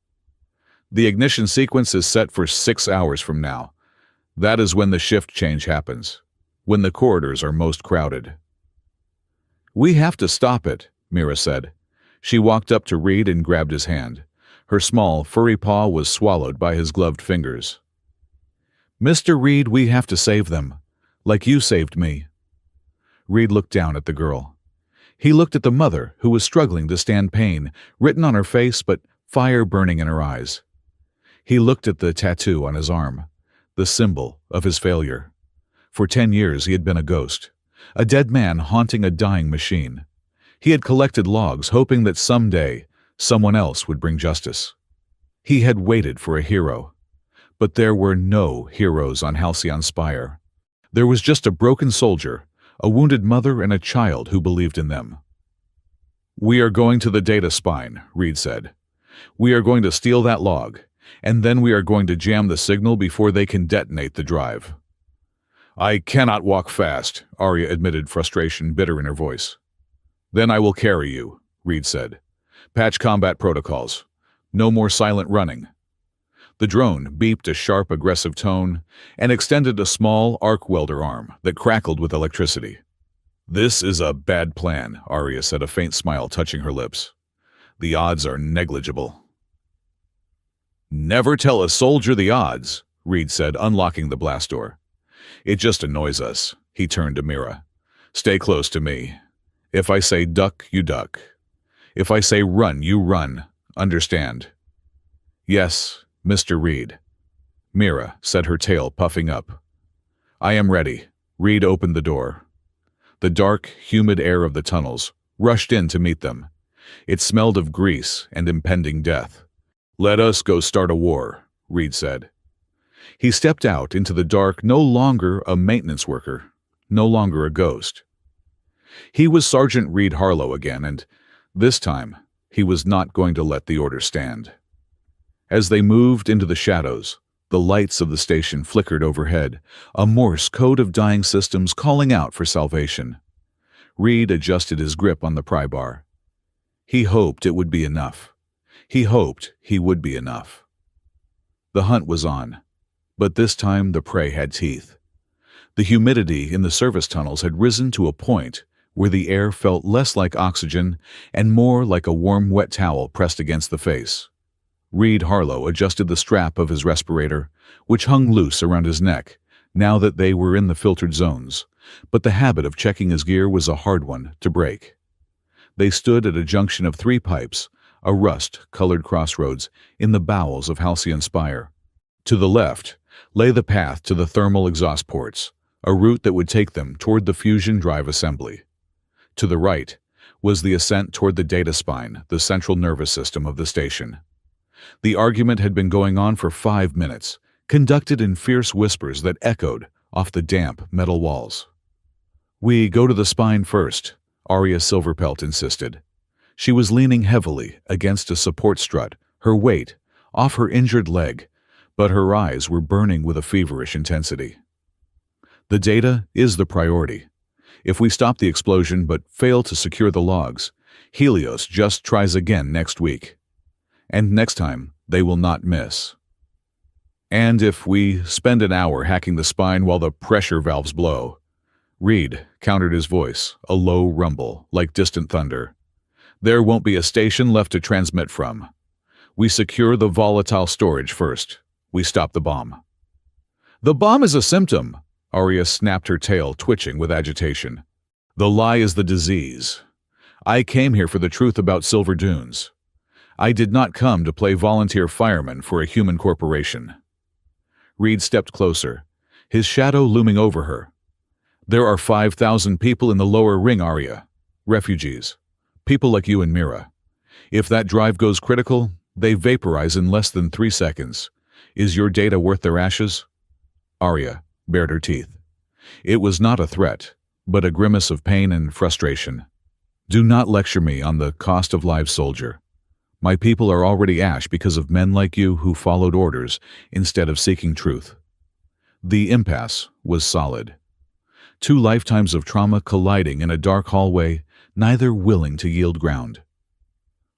The ignition sequence is set for 6 hours from now. That is when the shift change happens, when the corridors are most crowded. We have to stop it, Mira said. She walked up to Reed and grabbed his hand. Her small, furry paw was swallowed by his gloved fingers. Mr. Reed, we have to save them, like you saved me. Reed looked down at the girl. He looked at the mother, who was struggling to stand pain, written on her face but fire burning in her eyes. He looked at the tattoo on his arm, the symbol of his failure. For 10 years he had been a ghost, a dead man haunting a dying machine. He had collected logs, hoping that someday someone else would bring justice. He had waited for a hero. But there were no heroes on Halcyon Spire. There was just a broken soldier, a wounded mother, and a child who believed in them. We are going to the data spine, Reed said. We are going to steal that log, and then we are going to jam the signal before they can detonate the drive. I cannot walk fast, Arya admitted, frustration bitter in her voice. Then I will carry you, Reed said. Patch combat protocols. No more silent running. The drone beeped a sharp, aggressive tone and extended a small arc welder arm that crackled with electricity. This is a bad plan, Arya said, a faint smile touching her lips. The odds are negligible. Never tell a soldier the odds, Reed said, unlocking the blast door. It just annoys us. He turned to Mira. Stay close to me. If I say duck, you duck. If I say run, you run. Understand? Yes, Mr. Reed. Mira said, her tail puffing up. I am ready. Reed opened the door. The dark, humid air of the tunnels rushed in to meet them. It smelled of grease and impending death. Let us go start a war, Reed said. He stepped out into the dark, no longer a maintenance worker, no longer a ghost. He was Sergeant Reed Harlow again, and this time he was not going to let the order stand. As they moved into the shadows, the lights of the station flickered overhead, a Morse code of dying systems calling out for salvation. Reed adjusted his grip on the pry bar. He hoped it would be enough. He hoped he would be enough. The hunt was on, but this time the prey had teeth. The humidity in the service tunnels had risen to a point where the air felt less like oxygen and more like a warm, wet towel pressed against the face. Reed Harlow adjusted the strap of his respirator, which hung loose around his neck, now that they were in the filtered zones, but the habit of checking his gear was a hard one to break. They stood at a junction of 3 pipes, a rust-colored crossroads in the bowels of Halcyon Spire. To the left lay the path to the thermal exhaust ports, a route that would take them toward the fusion drive assembly. To the right was the ascent toward the data spine, the central nervous system of the station. The argument had been going on for 5 minutes, conducted in fierce whispers that echoed off the damp metal walls. We go to the spine first, Arya Silverpelt insisted. She was leaning heavily against a support strut, her weight off her injured leg, but her eyes were burning with a feverish intensity. The data is the priority. If we stop the explosion but fail to secure the logs, Helios just tries again next week. And next time, they will not miss. And if we spend an hour hacking the spine while the pressure valves blow, Reed countered his voice, a low rumble, like distant thunder. There won't be a station left to transmit from. We secure the volatile storage first. We stop the bomb. The bomb is a symptom. Arya snapped her tail, twitching with agitation. The lie is the disease. I came here for the truth about Silver Dunes. I did not come to play volunteer fireman for a human corporation. Reed stepped closer, his shadow looming over her. There are 5,000 people in the lower ring, Arya. Refugees. People like you and Mira. If that drive goes critical, they vaporize in less than 3 seconds. Is your data worth their ashes? Arya bared her teeth. It was not a threat, but a grimace of pain and frustration. Do not lecture me on the cost of lives, soldier. My people are already ash because of men like you who followed orders instead of seeking truth. The impasse was solid. 2 lifetimes of trauma colliding in a dark hallway, neither willing to yield ground.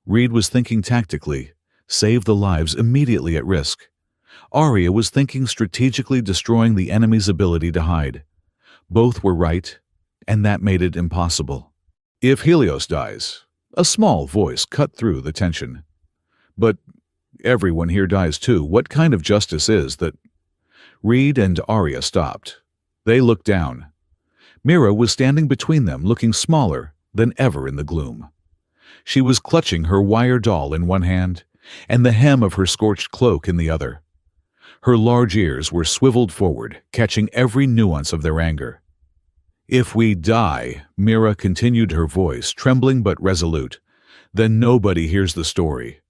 Reed was thinking tactically, save the lives immediately at risk. Arya was thinking strategically, destroying the enemy's ability to hide. Both were right, and that made it impossible. If Helios dies, a small voice cut through the tension. But everyone here dies too. What kind of justice is that? Reed and Arya stopped. They looked down. Mira was standing between them, looking smaller than ever in the gloom. She was clutching her wire doll in one hand and the hem of her scorched cloak in the other. Her large ears were swiveled forward, catching every nuance of their anger. If we die, Mira continued, her voice trembling but resolute, then nobody hears the story.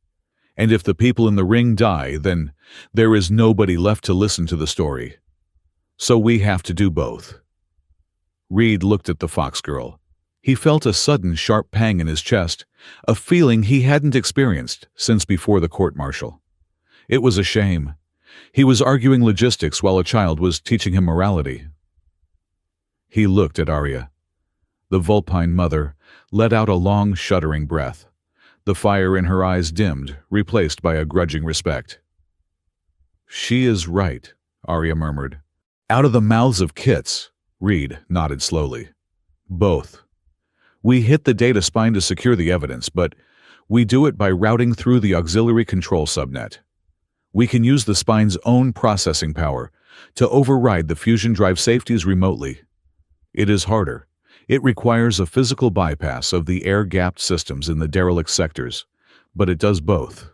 And if the people in the ring die, then there is nobody left to listen to the story. So we have to do both. Reed looked at the fox girl. He felt a sudden sharp pang in his chest, a feeling he hadn't experienced since before the court-martial. It was a shame. He was arguing logistics while a child was teaching him morality. He looked at Arya. The Vulpine mother let out a long, shuddering breath. The fire in her eyes dimmed, replaced by a grudging respect. She is right, Arya murmured. Out of the mouths of kits, Reed nodded slowly. Both. We hit the data spine to secure the evidence, but we do it by routing through the auxiliary control subnet. We can use the spine's own processing power to override the fusion drive safeties remotely. It is harder. It requires a physical bypass of the air-gapped systems in the derelict sectors, but it does both.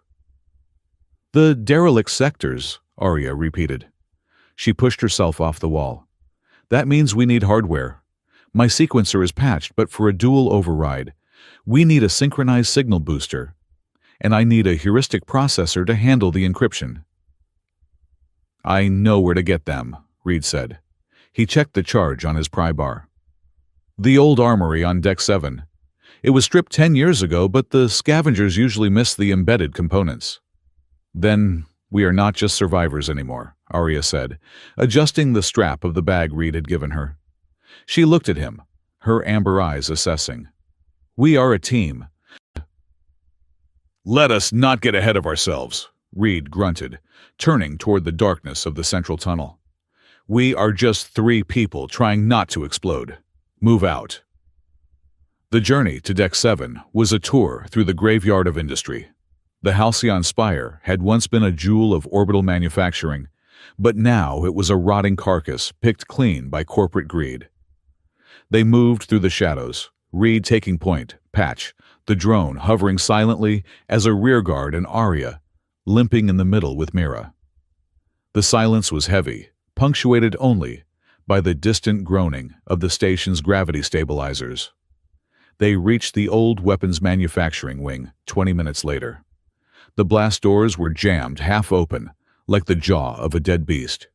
The derelict sectors, Arya repeated. She pushed herself off the wall. That means we need hardware. My sequencer is patched, but for a dual override, we need a synchronized signal booster, and I need a heuristic processor to handle the encryption. I know where to get them, Reed said. He checked the charge on his pry bar. The old armory on Deck 7. It was stripped 10 years ago, but the scavengers usually miss the embedded components. Then we are not just survivors anymore, Arya said, adjusting the strap of the bag Reed had given her. She looked at him, her amber eyes assessing. We are a team. Let us not get ahead of ourselves, Reed grunted, turning toward the darkness of the central tunnel. We are just 3 people trying not to explode. Move out. The journey to Deck 7 was a tour through the graveyard of industry. The Halcyon Spire had once been a jewel of orbital manufacturing, but now it was a rotting carcass picked clean by corporate greed. They moved through the shadows, Reed taking point, Patch, the drone hovering silently as a rearguard, and Arya, limping in the middle with Mira. The silence was heavy, punctuated only by the distant groaning of the station's gravity stabilizers. They reached the old weapons manufacturing wing 20 minutes later. The blast doors were jammed half open, like the jaw of a dead beast.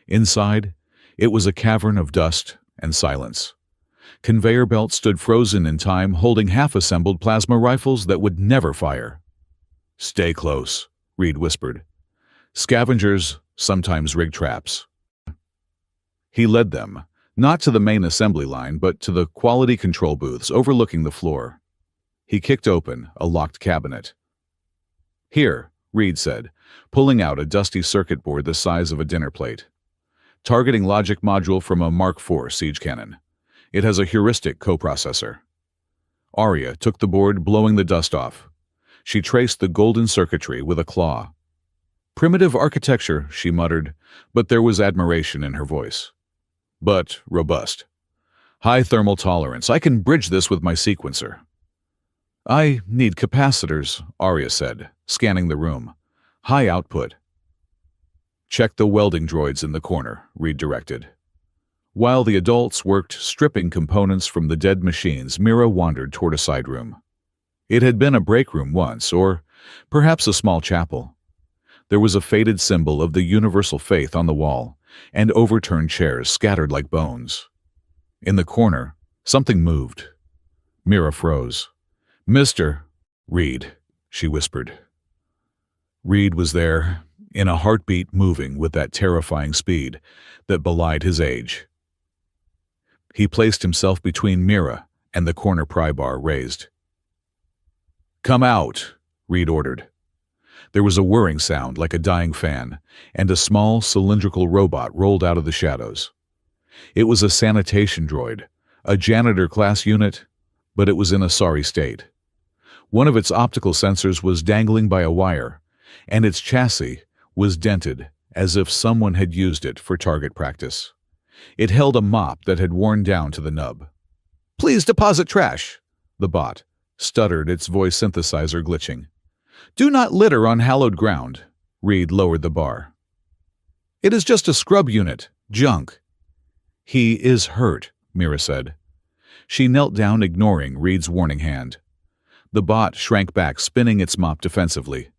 Inside, it was a cavern of dust and silence. Conveyor belts stood frozen in time, holding half-assembled plasma rifles that would never fire. Stay close, Reed whispered. Scavengers sometimes rig traps. He led them, not to the main assembly line, but to the quality control booths overlooking the floor. He kicked open a locked cabinet. Here, Reed said, pulling out a dusty circuit board the size of a dinner plate. Targeting logic module from a Mark IV siege cannon. It has a heuristic coprocessor. Arya took the board, blowing the dust off. She traced the golden circuitry with a claw. Primitive architecture, she muttered, but there was admiration in her voice. But robust. High thermal tolerance. I can bridge this with my sequencer. I need capacitors, Arya said, scanning the room. High output. Check the welding droids in the corner, Reed directed. While the adults worked stripping components from the dead machines, Mira wandered toward a side room. It had been a break room once, or perhaps a small chapel. There was a faded symbol of the universal faith on the wall, and overturned chairs scattered like bones. In the corner, something moved. Mira froze. Mr. Reed, she whispered. Reed was there, in a heartbeat moving with that terrifying speed that belied his age. He placed himself between Mira and the corner pry bar raised. Come out, Reed ordered. There was a whirring sound like a dying fan, and a small cylindrical robot rolled out of the shadows. It was a sanitation droid, a janitor-class unit, but it was in a sorry state. One of its optical sensors was dangling by a wire, and its chassis was dented as if someone had used it for target practice. It held a mop that had worn down to the nub. Please deposit trash, the bot stuttered, its voice synthesizer glitching. Do not litter on hallowed ground. Reed lowered the bar. It is just a scrub unit. Junk. He is hurt, Mira said. She knelt down, ignoring Reed's warning hand. The bot shrank back, spinning its mop defensively.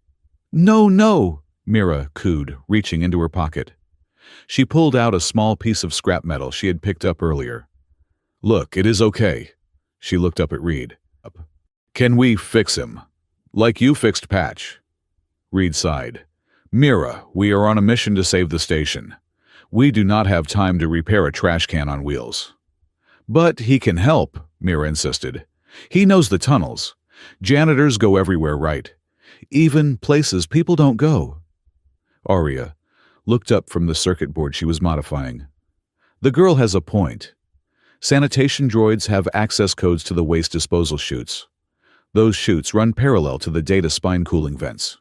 No, no, Mira cooed, reaching into her pocket. She pulled out a small piece of scrap metal she had picked up earlier. Look, it is okay. She looked up at Reed. Can we fix him? Like you fixed Patch. Reed sighed. Mira, we are on a mission to save the station. We do not have time to repair a trash can on wheels. But he can help, Mira insisted. He knows the tunnels. Janitors go everywhere, right? Even places people don't go. Arya looked up from the circuit board she was modifying. The girl has a point. Sanitation droids have access codes to the waste disposal chutes. Those chutes run parallel to the data spine cooling vents.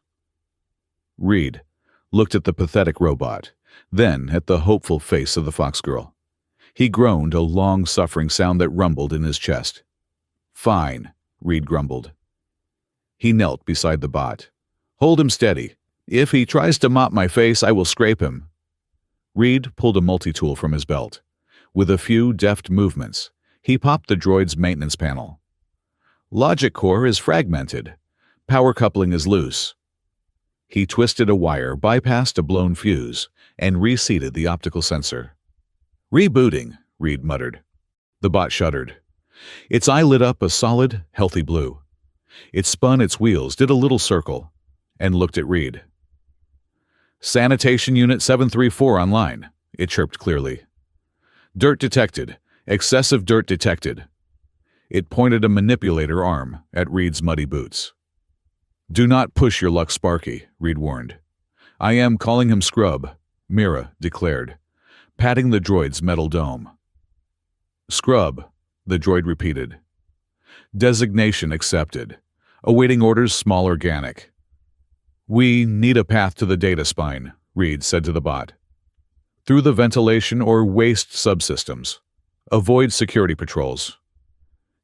Reed looked at the pathetic robot, then at the hopeful face of the fox girl. He groaned, a long, suffering sound that rumbled in his chest. Fine, Reed grumbled. He knelt beside the bot. Hold him steady. If he tries to mop my face, I will scrape him. Reed pulled a multi-tool from his belt. With a few deft movements, he popped the droid's maintenance panel. Logic core is fragmented. Power coupling is loose. He twisted a wire, bypassed a blown fuse, and reseated the optical sensor. Rebooting, Reed muttered. The bot shuddered. Its eye lit up a solid, healthy blue. It spun its wheels, did a little circle, and looked at Reed. Sanitation Unit 734 online, it chirped clearly. Dirt detected. Excessive dirt detected. It pointed a manipulator arm at Reed's muddy boots. Do not push your luck, Sparky, Reed warned. I am calling him Scrub, Mira declared, patting the droid's metal dome. Scrub, the droid repeated. Designation accepted. Awaiting orders, small organic. We need a path to the data spine, Reed said to the bot. Through the ventilation or waste subsystems. Avoid security patrols.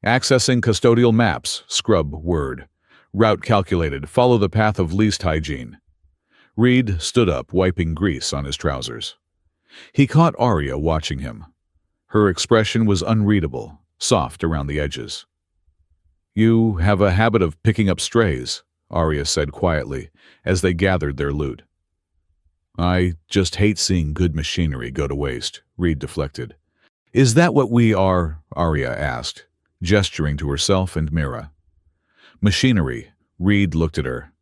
Accessing custodial maps, Scrub word. Route calculated, follow the path of least hygiene. Reed stood up, wiping grease on his trousers. He caught Arya watching him. Her expression was unreadable, soft around the edges. You have a habit of picking up strays, Arya said quietly, as they gathered their loot. I just hate seeing good machinery go to waste, Reed deflected. Is that what we are? Arya asked, gesturing to herself and Mira. Machinery, Reed looked at her.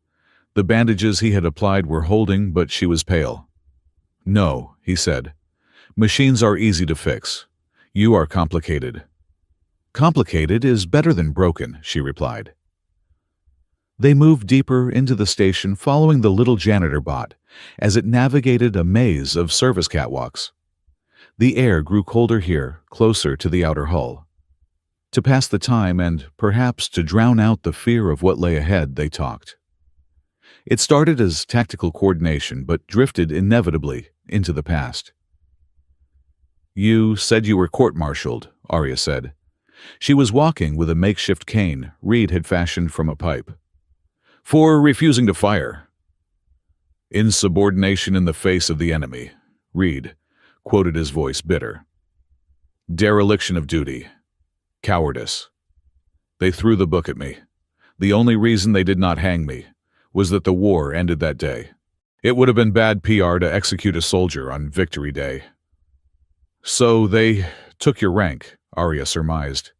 The bandages he had applied were holding, but she was pale. No, he said. Machines are easy to fix. You are complicated. Complicated is better than broken, she replied. They moved deeper into the station, following the little janitor bot as it navigated a maze of service catwalks. The air grew colder here, closer to the outer hull. To pass the time and, perhaps, to drown out the fear of what lay ahead, they talked. It started as tactical coordination, but drifted inevitably into the past. "You said you were court-martialed," Arya said. She was walking with a makeshift cane Reed had fashioned from a pipe. "For refusing to fire." "Insubordination in the face of the enemy," Reed quoted, his voice bitter. "Dereliction of duty. Cowardice. They threw the book at me. The only reason they did not hang me was that the war ended that day. It would have been bad PR to execute a soldier on Victory Day." "So they took your rank," Arya surmised.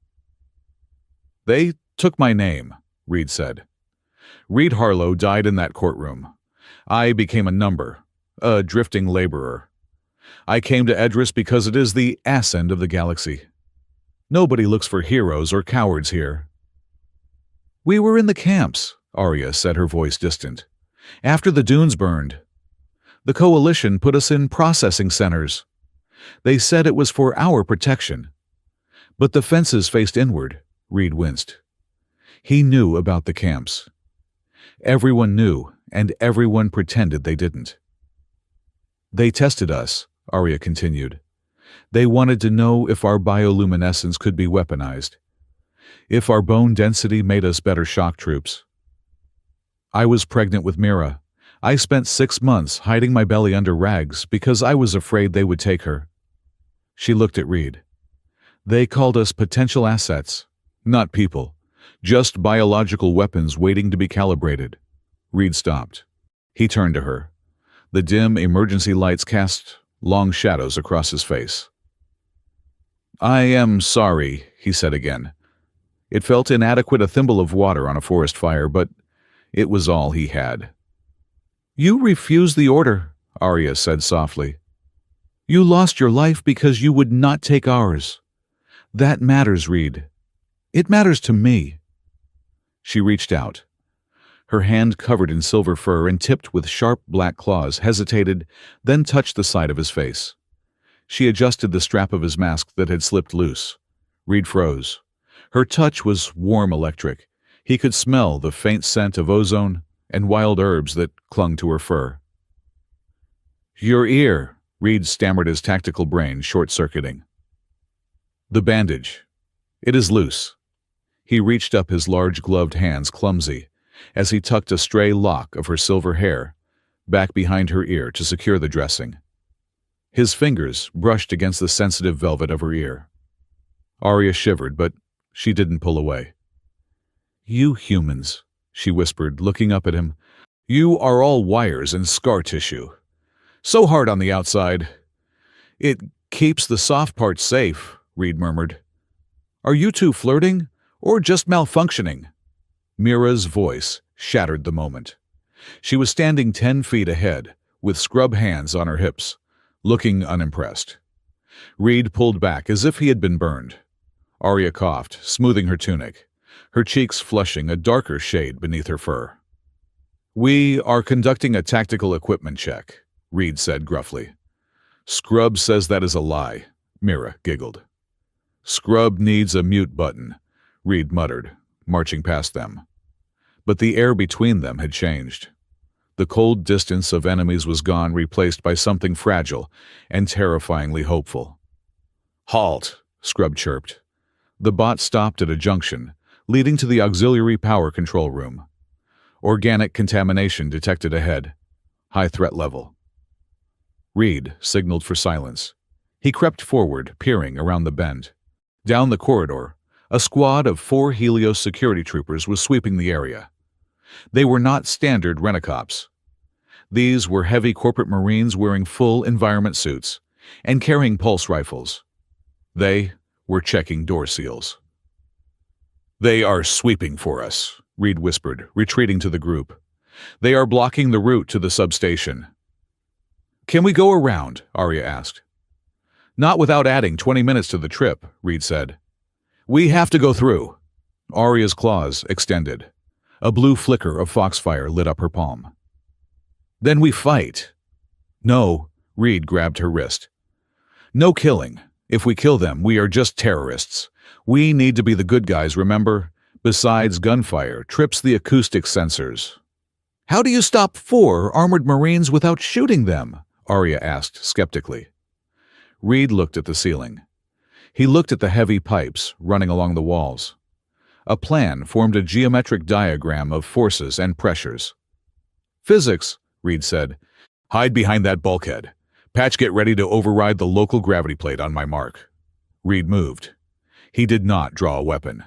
"They took my name," Reed said. "Reed Harlow died in that courtroom. I became a number, a drifting laborer. I came to Edris because it is the ass end of the galaxy. Nobody looks for heroes or cowards here." "We were in the camps," Arya said, her voice distant. "After the dunes burned. The Coalition put us in processing centers. They said it was for our protection. But the fences faced inward," Reed winced. He knew about the camps. Everyone knew, and everyone pretended they didn't. "They tested us," Arya continued. "They wanted to know if our bioluminescence could be weaponized, if our bone density made us better shock troops. I was pregnant with Mira. I spent 6 months hiding my belly under rags because I was afraid they would take her." She looked at Reed. "They called us potential assets, not people, just biological weapons waiting to be calibrated." Reed stopped. He turned to her. The dim emergency lights cast long shadows across his face. "I am sorry," he said again. It felt inadequate, a thimble of water on a forest fire, but it was all he had. "You refused the order," Arya said softly. "You lost your life because you would not take ours. That matters, Reed. It matters to me." She reached out. Her hand, covered in silver fur and tipped with sharp black claws, hesitated, then touched the side of his face. She adjusted the strap of his mask that had slipped loose. Reed froze. Her touch was warm, electric. He could smell the faint scent of ozone and wild herbs that clung to her fur. "Your ear," Reed stammered, his tactical brain short-circuiting. "The bandage. It is loose." He reached up, his large gloved hands clumsy, as he tucked a stray lock of her silver hair back behind her ear to secure the dressing. His fingers brushed against the sensitive velvet of her ear. Arya shivered, but she didn't pull away. "You humans," she whispered, looking up at him. "You are all wires and scar tissue. So hard on the outside. It keeps the soft parts safe," Reed murmured. "Are you two flirting, or just malfunctioning?" Mira's voice shattered the moment. She was standing 10 feet ahead, with scrub hands on her hips, looking unimpressed. Reed pulled back as if he had been burned. Arya coughed, smoothing her tunic, her cheeks flushing a darker shade beneath her fur. "We are conducting a tactical equipment check," Reed said gruffly. "Scrub says that is a lie," Mira giggled. "Scrub needs a mute button," Reed muttered, marching past them. But the air between them had changed. The cold distance of enemies was gone, replaced by something fragile and terrifyingly hopeful. "Halt," Scrub chirped. The bot stopped at a junction, leading to the auxiliary power control room. Organic contamination detected ahead. High threat level. Reed signaled for silence. He crept forward, peering around the bend. Down the corridor, a squad of 4 Helios security troopers was sweeping the area. They were not standard Rent-A-Cops. These were heavy corporate Marines wearing full environment suits and carrying pulse rifles. They were checking door seals. "They are sweeping for us," Reed whispered, retreating to the group. "They are blocking the route to the substation." "Can we go around?" Arya asked. "Not without adding 20 minutes to the trip," Reed said. "We have to go through." Arya's claws extended. A blue flicker of foxfire lit up her palm. "Then we fight." "No," Reed grabbed her wrist. "No killing. If we kill them, we are just terrorists. We need to be the good guys, remember? Besides, Gunfire trips the acoustic sensors." How do you stop 4 armored Marines without shooting them? Arya asked skeptically. Reed looked at the ceiling. He looked at the heavy pipes running along the walls. A plan formed a geometric diagram of forces and pressures. Physics, Reed said. Hide behind that bulkhead. Patch, get ready to override the local gravity plate on my mark. Reed moved. He did not draw a weapon.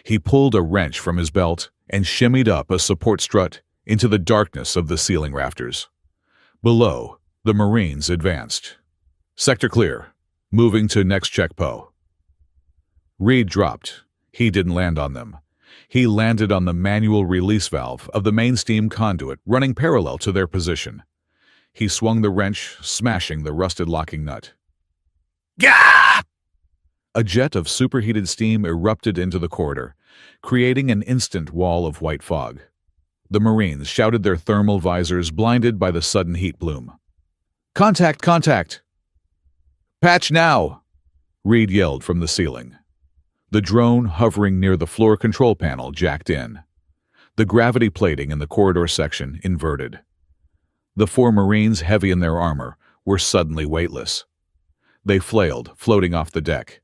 He pulled a wrench from his belt and shimmied up a support strut into the darkness of the ceiling rafters. Below, the Marines advanced. Sector clear. Moving to next checkpost. Reed dropped. He didn't land on them. He landed on the manual release valve of the main steam conduit running parallel to their position. He swung the wrench, smashing the rusted locking nut. Gah! A jet of superheated steam erupted into the corridor, creating an instant wall of white fog. The Marines shouted their thermal visors, blinded by the sudden heat bloom. Contact! Contact! Patch now! Reed yelled from the ceiling. The drone hovering near the floor control panel jacked in. The gravity plating in the corridor section inverted. The 4 Marines, heavy in their armor, were suddenly weightless. They flailed, floating off the deck.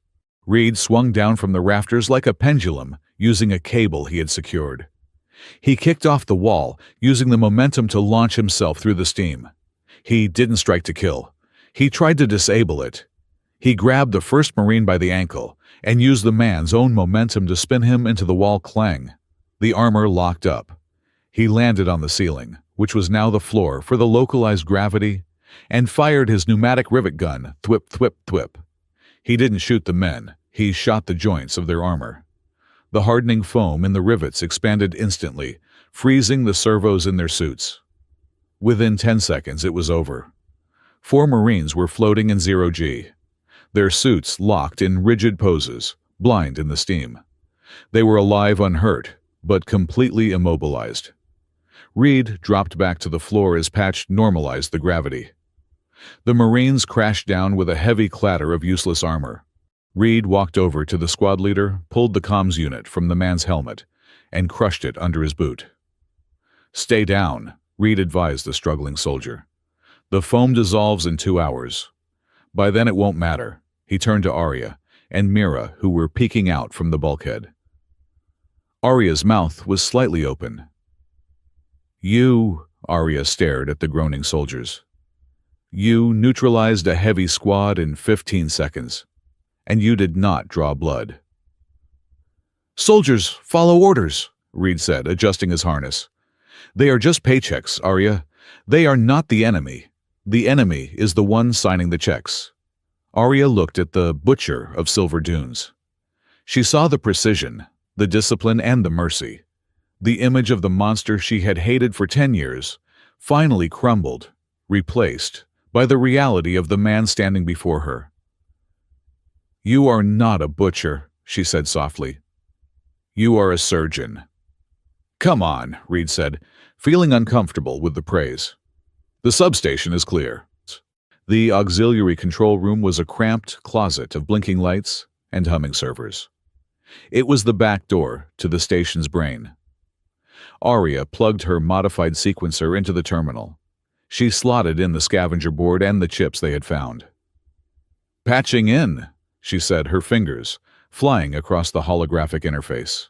Reed swung down from the rafters like a pendulum, using a cable he had secured. He kicked off the wall, using the momentum to launch himself through the steam. He didn't strike to kill. He tried to disable it. He grabbed the first Marine by the ankle and used the man's own momentum to spin him into the wall clang. The armor locked up. He landed on the ceiling, which was now the floor for the localized gravity, and fired his pneumatic rivet gun, thwip, thwip, thwip. He didn't shoot the men. He shot the joints of their armor. The hardening foam in the rivets expanded instantly, freezing the servos in their suits. Within 10 seconds, it was over. 4 Marines were floating in 0G. Their suits locked in rigid poses, blind in the steam. They were alive, unhurt, but completely immobilized. Reed dropped back to the floor as Patch normalized the gravity. The Marines crashed down with a heavy clatter of useless armor. Reed walked over to the squad leader, pulled the comms unit from the man's helmet, and crushed it under his boot. Stay down, Reed advised the struggling soldier. The foam dissolves in 2 hours. By then it won't matter. He turned to Arya and Mira, who were peeking out from the bulkhead. Arya's mouth was slightly open. Arya stared at the groaning soldiers. You neutralized a heavy squad in 15 seconds, and you did not draw blood. Soldiers, follow orders, Reed said, adjusting his harness. They are just paychecks, Arya. They are not the enemy. The enemy is the one signing the checks. Arya looked at the butcher of Silver Dunes. She saw the precision, the discipline, and the mercy. The image of the monster she had hated for 10 years finally crumbled, replaced by the reality of the man standing before her. You are not a butcher, she said softly. You are a surgeon. Come on, Reed said, feeling uncomfortable with the praise. The substation is clear. The auxiliary control room was a cramped closet of blinking lights and humming servers. It was the back door to the station's brain. Arya plugged her modified sequencer into the terminal. She slotted in the scavenger board and the chips they had found. Patching in, she said, her fingers flying across the holographic interface.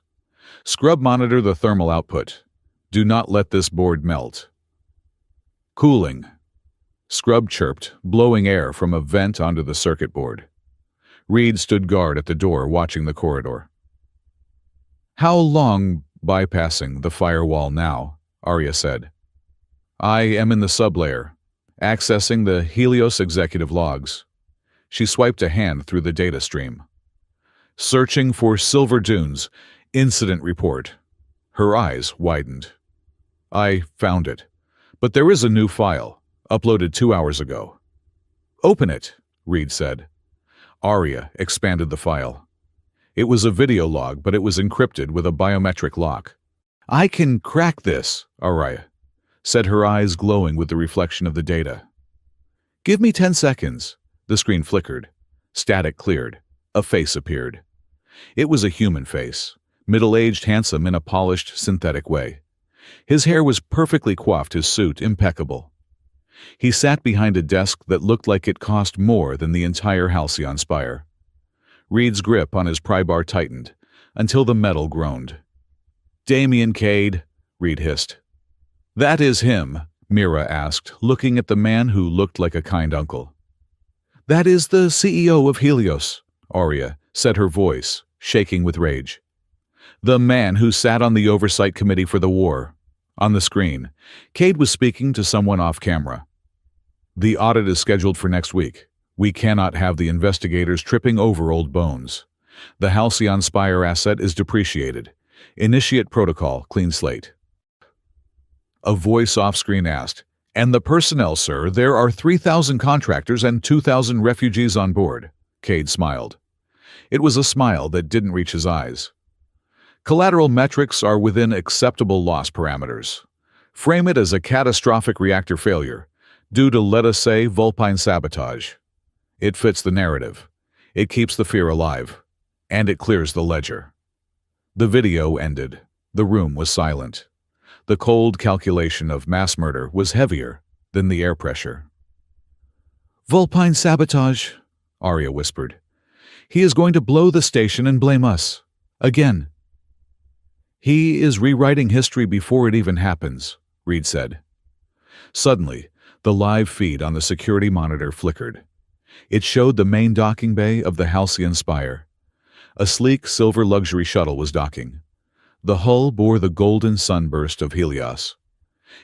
Scrub monitor the thermal output. Do not let this board melt. Cooling. Scrub chirped, blowing air from a vent onto the circuit board. Reed stood guard at the door, watching the corridor. How long bypassing the firewall now? Arya said. I am in the sublayer, accessing the Helios executive logs. She swiped a hand through the data stream. Searching for Silver Dunes, incident report. Her eyes widened. I found it, but there is a new file, uploaded 2 hours ago. Open it, Reed said. Arya expanded the file. It was a video log, but it was encrypted with a biometric lock. I can crack this, Arya said, her eyes glowing with the reflection of the data. Give me 10 seconds. The screen flickered. Static cleared. A face appeared. It was a human face, middle-aged, handsome in a polished, synthetic way. His hair was perfectly coiffed, his suit impeccable. He sat behind a desk that looked like it cost more than the entire Halcyon Spire. Reed's grip on his pry bar tightened, until the metal groaned. "Damien Cade," Reed hissed. "That is him?" Mira asked, looking at the man who looked like a kind uncle. "That is the CEO of Helios," Arya said, her voice shaking with rage. "The man who sat on the oversight committee for the war." On the screen, Cade was speaking to someone off camera. "The audit is scheduled for next week. We cannot have the investigators tripping over old bones. The Halcyon Spire asset is depreciated. Initiate protocol, clean slate." A voice off-screen asked, "And the personnel, sir? There are 3,000 contractors and 2,000 refugees on board." Cade smiled. It was a smile that didn't reach his eyes. "Collateral metrics are within acceptable loss parameters. Frame it as a catastrophic reactor failure, due to, let us say, vulpine sabotage. It fits the narrative. It keeps the fear alive. And it clears the ledger." The video ended. The room was silent. The cold calculation of mass murder was heavier than the air pressure. "Vulpine sabotage," Arya whispered. "He is going to blow the station and blame us. Again." "He is rewriting history before it even happens," Reed said. Suddenly, the live feed on the security monitor flickered. It showed the main docking bay of the Halcyon Spire. A sleek silver luxury shuttle was docking. The hull bore the golden sunburst of Helios.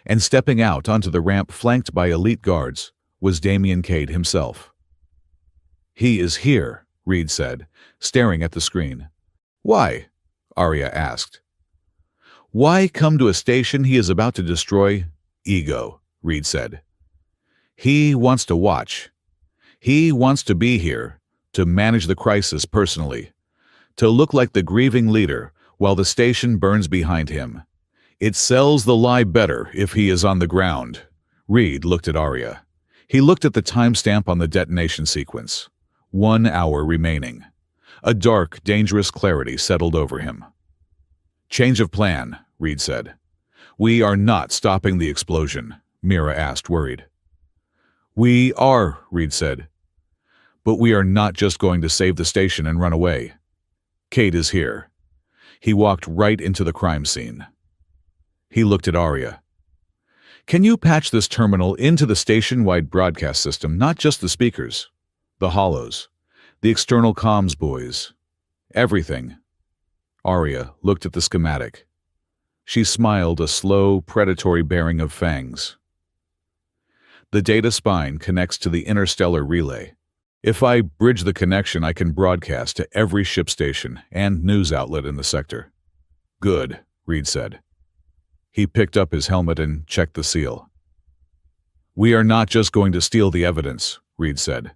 And stepping out onto the ramp flanked by elite guards was Damien Cade himself. "He is here," Reed said, staring at the screen. "Why?" Arya asked. "Why come to a station he is about to destroy?" "Ego," Reed said. "He wants to watch. He wants to be here, to manage the crisis personally, to look like the grieving leader while the station burns behind him. It sells the lie better if he is on the ground." Reed looked at Arya. He looked at the timestamp on the detonation sequence. 1 hour remaining. A dark, dangerous clarity settled over him. "Change of plan," Reed said. "We are not stopping the explosion," Mira asked, worried. "We are," Reed said. "But we are not just going to save the station and run away. Cade is here." He walked right into the crime scene. He looked at Arya. "Can you patch this terminal into the station-wide broadcast system, not just the speakers? The hollows, the external comms buoys, everything." Arya looked at the schematic. She smiled, a slow, predatory baring of fangs. "The data spine connects to the interstellar relay. If I bridge the connection, I can broadcast to every ship station and news outlet in the sector." "Good," Reed said. He picked up his helmet and checked the seal. "We are not just going to steal the evidence," Reed said.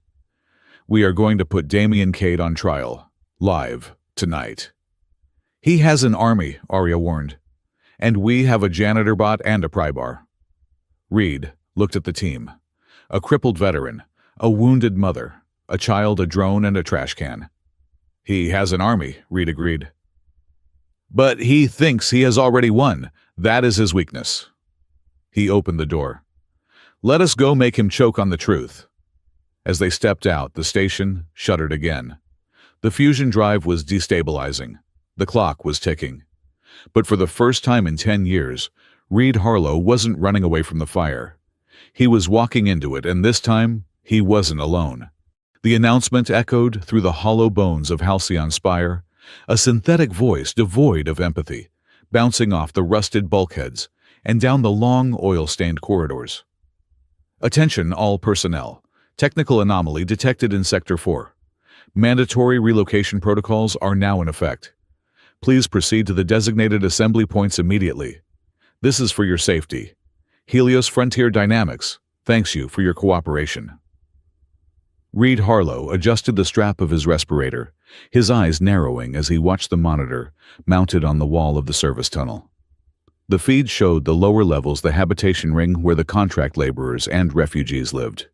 "We are going to put Damien Cade on trial, live, tonight." "He has an army," Arya warned. "And we have a janitor bot and a pry bar." Reed looked at the team. A crippled veteran, a wounded mother, a child, a drone, and a trash can. "He has an army," Reed agreed. "But he thinks he has already won. That is his weakness." He opened the door. "Let us go make him choke on the truth." As they stepped out, the station shuddered again. The fusion drive was destabilizing. The clock was ticking. But for the first time in 10 years, Reed Harlow wasn't running away from the fire. He was walking into it, and this time, he wasn't alone. The announcement echoed through the hollow bones of Halcyon Spire, a synthetic voice devoid of empathy, bouncing off the rusted bulkheads and down the long, oil-stained corridors. "Attention, all personnel. Technical anomaly detected in Sector 4. Mandatory relocation protocols are now in effect. Please proceed to the designated assembly points immediately. This is for your safety. Helios Frontier Dynamics thanks you for your cooperation." Reed Harlow adjusted the strap of his respirator, his eyes narrowing as he watched the monitor mounted on the wall of the service tunnel. The feed showed the lower levels, the habitation ring where the contract laborers and refugees lived.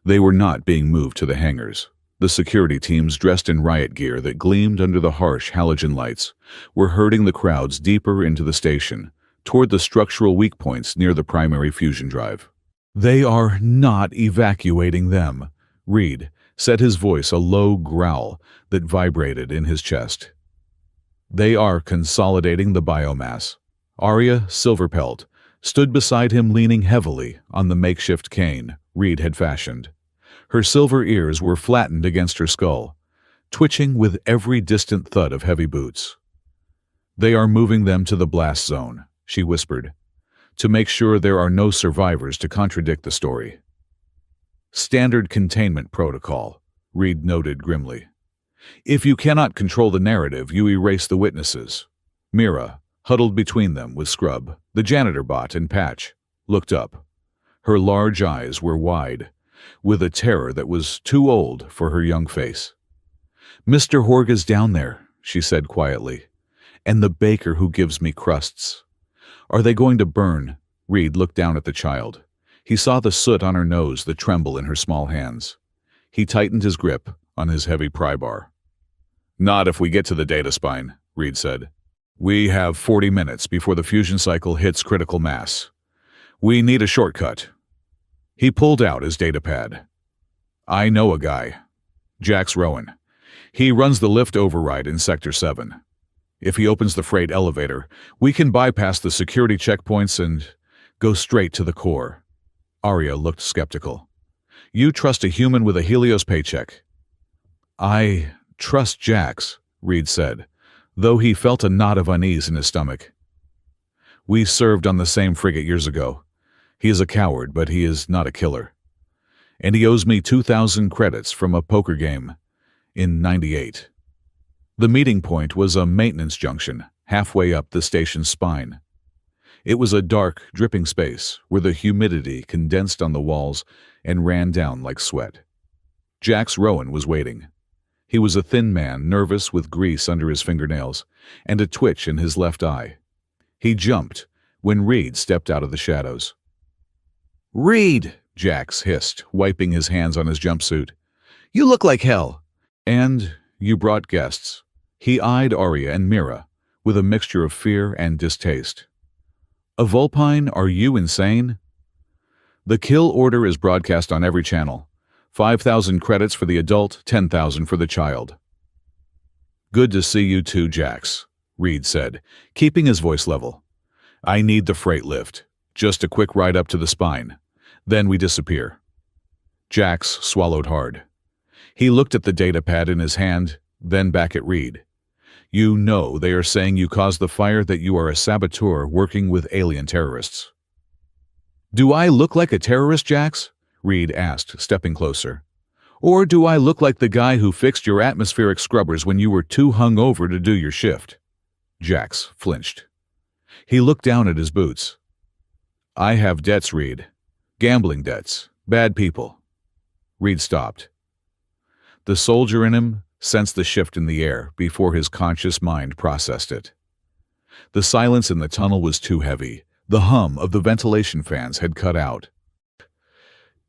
They were not being moved to the hangars. The security teams, dressed in riot gear that gleamed under the harsh halogen lights, were herding the crowds deeper into the station, toward the structural weak points near the primary fusion drive. "They are not evacuating them," Reed said, his voice a low growl that vibrated in his chest. "They are consolidating the biomass." Arya Silverpelt stood beside him, leaning heavily on the makeshift cane Reed had fashioned. Her silver ears were flattened against her skull, twitching with every distant thud of heavy boots. "They are moving them to the blast zone," she whispered, "to make sure there are no survivors to contradict the story." "Standard containment protocol," Reed noted grimly. "If you cannot control the narrative, you erase the witnesses." Mira, huddled between them with Scrub, the janitor bot, and Patch, looked up. Her large eyes were wide, with a terror that was too old for her young face. "Mr. Horga's down there," she said quietly, "and the baker who gives me crusts. Are they going to burn?" Reed looked down at the child. He saw the soot on her nose, the tremble in her small hands. He tightened his grip on his heavy pry bar. "Not if we get to the data spine," Reed said. "We have 40 minutes before the fusion cycle hits critical mass. We need a shortcut." He pulled out his data pad. "I know a guy. Jax Rowan. He runs the lift override in Sector 7. If he opens the freight elevator, we can bypass the security checkpoints and go straight to the core." Arya looked skeptical. "You trust a human with a Helios paycheck?" "I trust Jax," Reed said, though he felt a knot of unease in his stomach. "We served on the same frigate years ago. He is a coward, but he is not a killer. And he owes me 2,000 credits from a poker game in '98. The meeting point was a maintenance junction, halfway up the station's spine. It was a dark, dripping space where the humidity condensed on the walls and ran down like sweat. Jax Rowan was waiting. He was a thin man, nervous with grease under his fingernails and a twitch in his left eye. He jumped when Reed stepped out of the shadows. "Reed!" Jax hissed, wiping his hands on his jumpsuit. "You look like hell. And you brought guests." He eyed Arya and Mira with a mixture of fear and distaste. "A Vulpine, are you insane?" "The kill order is broadcast on every channel. 5,000 credits for the adult, 10,000 for the child." "Good to see you too, Jax," Reed said, keeping his voice level. "I need the freight lift. Just a quick ride up to the spine. Then we disappear." Jax swallowed hard. He looked at the data pad in his hand, then back at Reed. "You know they are saying you caused the fire, that you are a saboteur working with alien terrorists." "Do I look like a terrorist, Jax?" Reed asked, stepping closer. "Or do I look like the guy who fixed your atmospheric scrubbers when you were too hungover to do your shift?" Jax flinched. He looked down at his boots. "I have debts, Reed. Gambling debts. Bad people." Reed stopped. The soldier in him sensed the shift in the air before his conscious mind processed it. The silence in the tunnel was too heavy. The hum of the ventilation fans had cut out.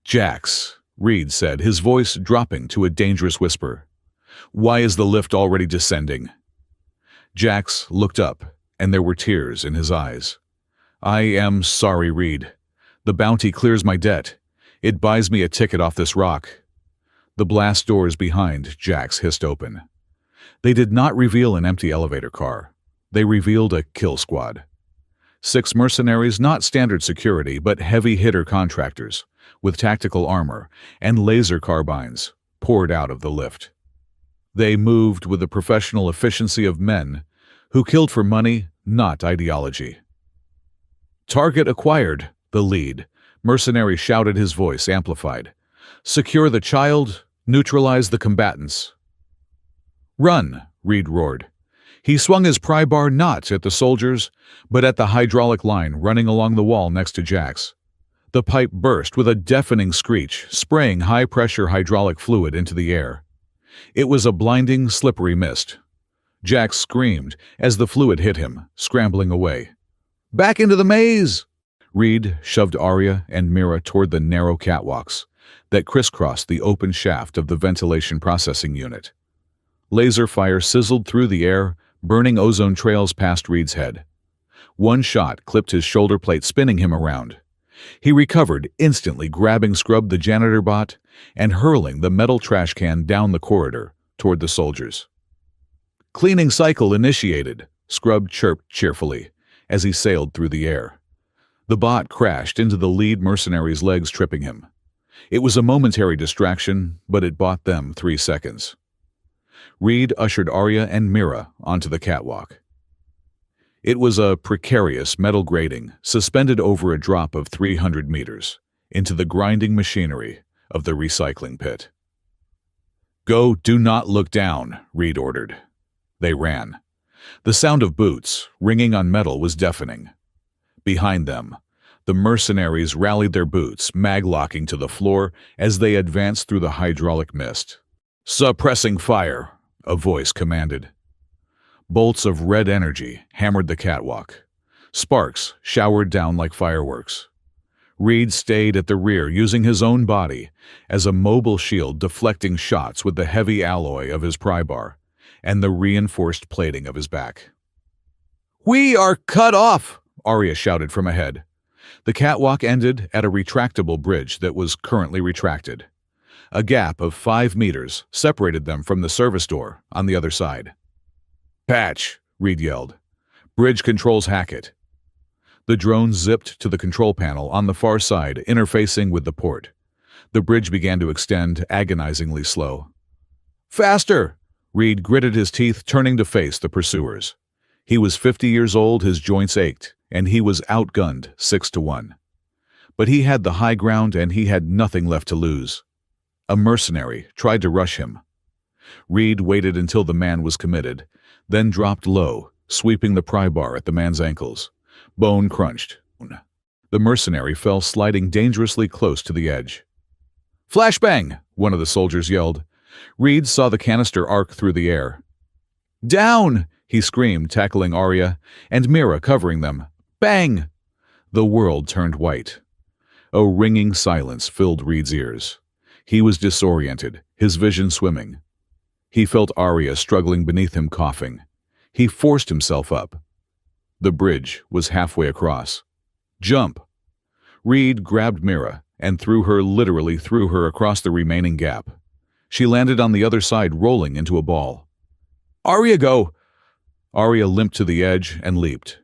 "Jax," Reed said, his voice dropping to a dangerous whisper. "Why is the lift already descending?" Jax looked up, and there were tears in his eyes. "I am sorry, Reed. The bounty clears my debt. It buys me a ticket off this rock." The blast doors behind Jax hissed open. They did not reveal an empty elevator car. They revealed a kill squad. 6 mercenaries, not standard security, but heavy-hitter contractors, with tactical armor and laser carbines, poured out of the lift. They moved with the professional efficiency of men who killed for money, not ideology. "Target acquired," the lead mercenary shouted, his voice amplified. "Secure the child, neutralize the combatants." "Run," Reed roared. He swung his pry bar not at the soldiers, but at the hydraulic line running along the wall next to Jax. The pipe burst with a deafening screech, spraying high-pressure hydraulic fluid into the air. It was a blinding, slippery mist. Jax screamed as the fluid hit him, scrambling away. "Back into the maze!" Reed shoved Arya and Mira toward the narrow catwalks that crisscrossed the open shaft of the ventilation processing unit. Laser fire sizzled through the air, burning ozone trails past Reed's head. One shot clipped his shoulder plate, spinning him around. He recovered, instantly grabbing Scrub the janitor bot and hurling the metal trash can down the corridor toward the soldiers. "Cleaning cycle initiated," Scrub chirped cheerfully as he sailed through the air. The bot crashed into the lead mercenary's legs, tripping him. It was a momentary distraction, but it bought them 3 seconds. Reed ushered Arya and Mira onto the catwalk. It was a precarious metal grating suspended over a drop of 300 meters into the grinding machinery of the recycling pit. "Go, do not look down," Reed ordered. They ran. The sound of boots ringing on metal was deafening. Behind them, the mercenaries rallied their boots, mag-locking to the floor as they advanced through the hydraulic mist. "Suppressing fire," a voice commanded. Bolts of red energy hammered the catwalk. Sparks showered down like fireworks. Reed stayed at the rear, using his own body as a mobile shield, deflecting shots with the heavy alloy of his pry bar and the reinforced plating of his back. "We are cut off!" Arya shouted from ahead. The catwalk ended at a retractable bridge that was currently retracted. A gap of 5 meters separated them from the service door on the other side. "Patch," Reed yelled. "Bridge controls Hackett." The drone zipped to the control panel on the far side, interfacing with the port. The bridge began to extend, agonizingly slow. "Faster!" Reed gritted his teeth, turning to face the pursuers. He was 50 years old, his joints ached, and he was outgunned 6-1. But he had the high ground, and he had nothing left to lose. A mercenary tried to rush him. Reed waited until the man was committed, then dropped low, sweeping the pry bar at the man's ankles. Bone crunched. The mercenary fell, sliding dangerously close to the edge. "Flashbang!" one of the soldiers yelled. Reed saw the canister arc through the air. "Down!" he screamed, tackling Arya and Mira, covering them. Bang! The world turned white. A ringing silence filled Reed's ears. He was disoriented, his vision swimming. He felt Arya struggling beneath him, coughing. He forced himself up. The bridge was halfway across. "Jump!" Reed grabbed Mira and literally threw her across the remaining gap. She landed on the other side, rolling into a ball. "Arya, go!" Arya limped to the edge and leaped.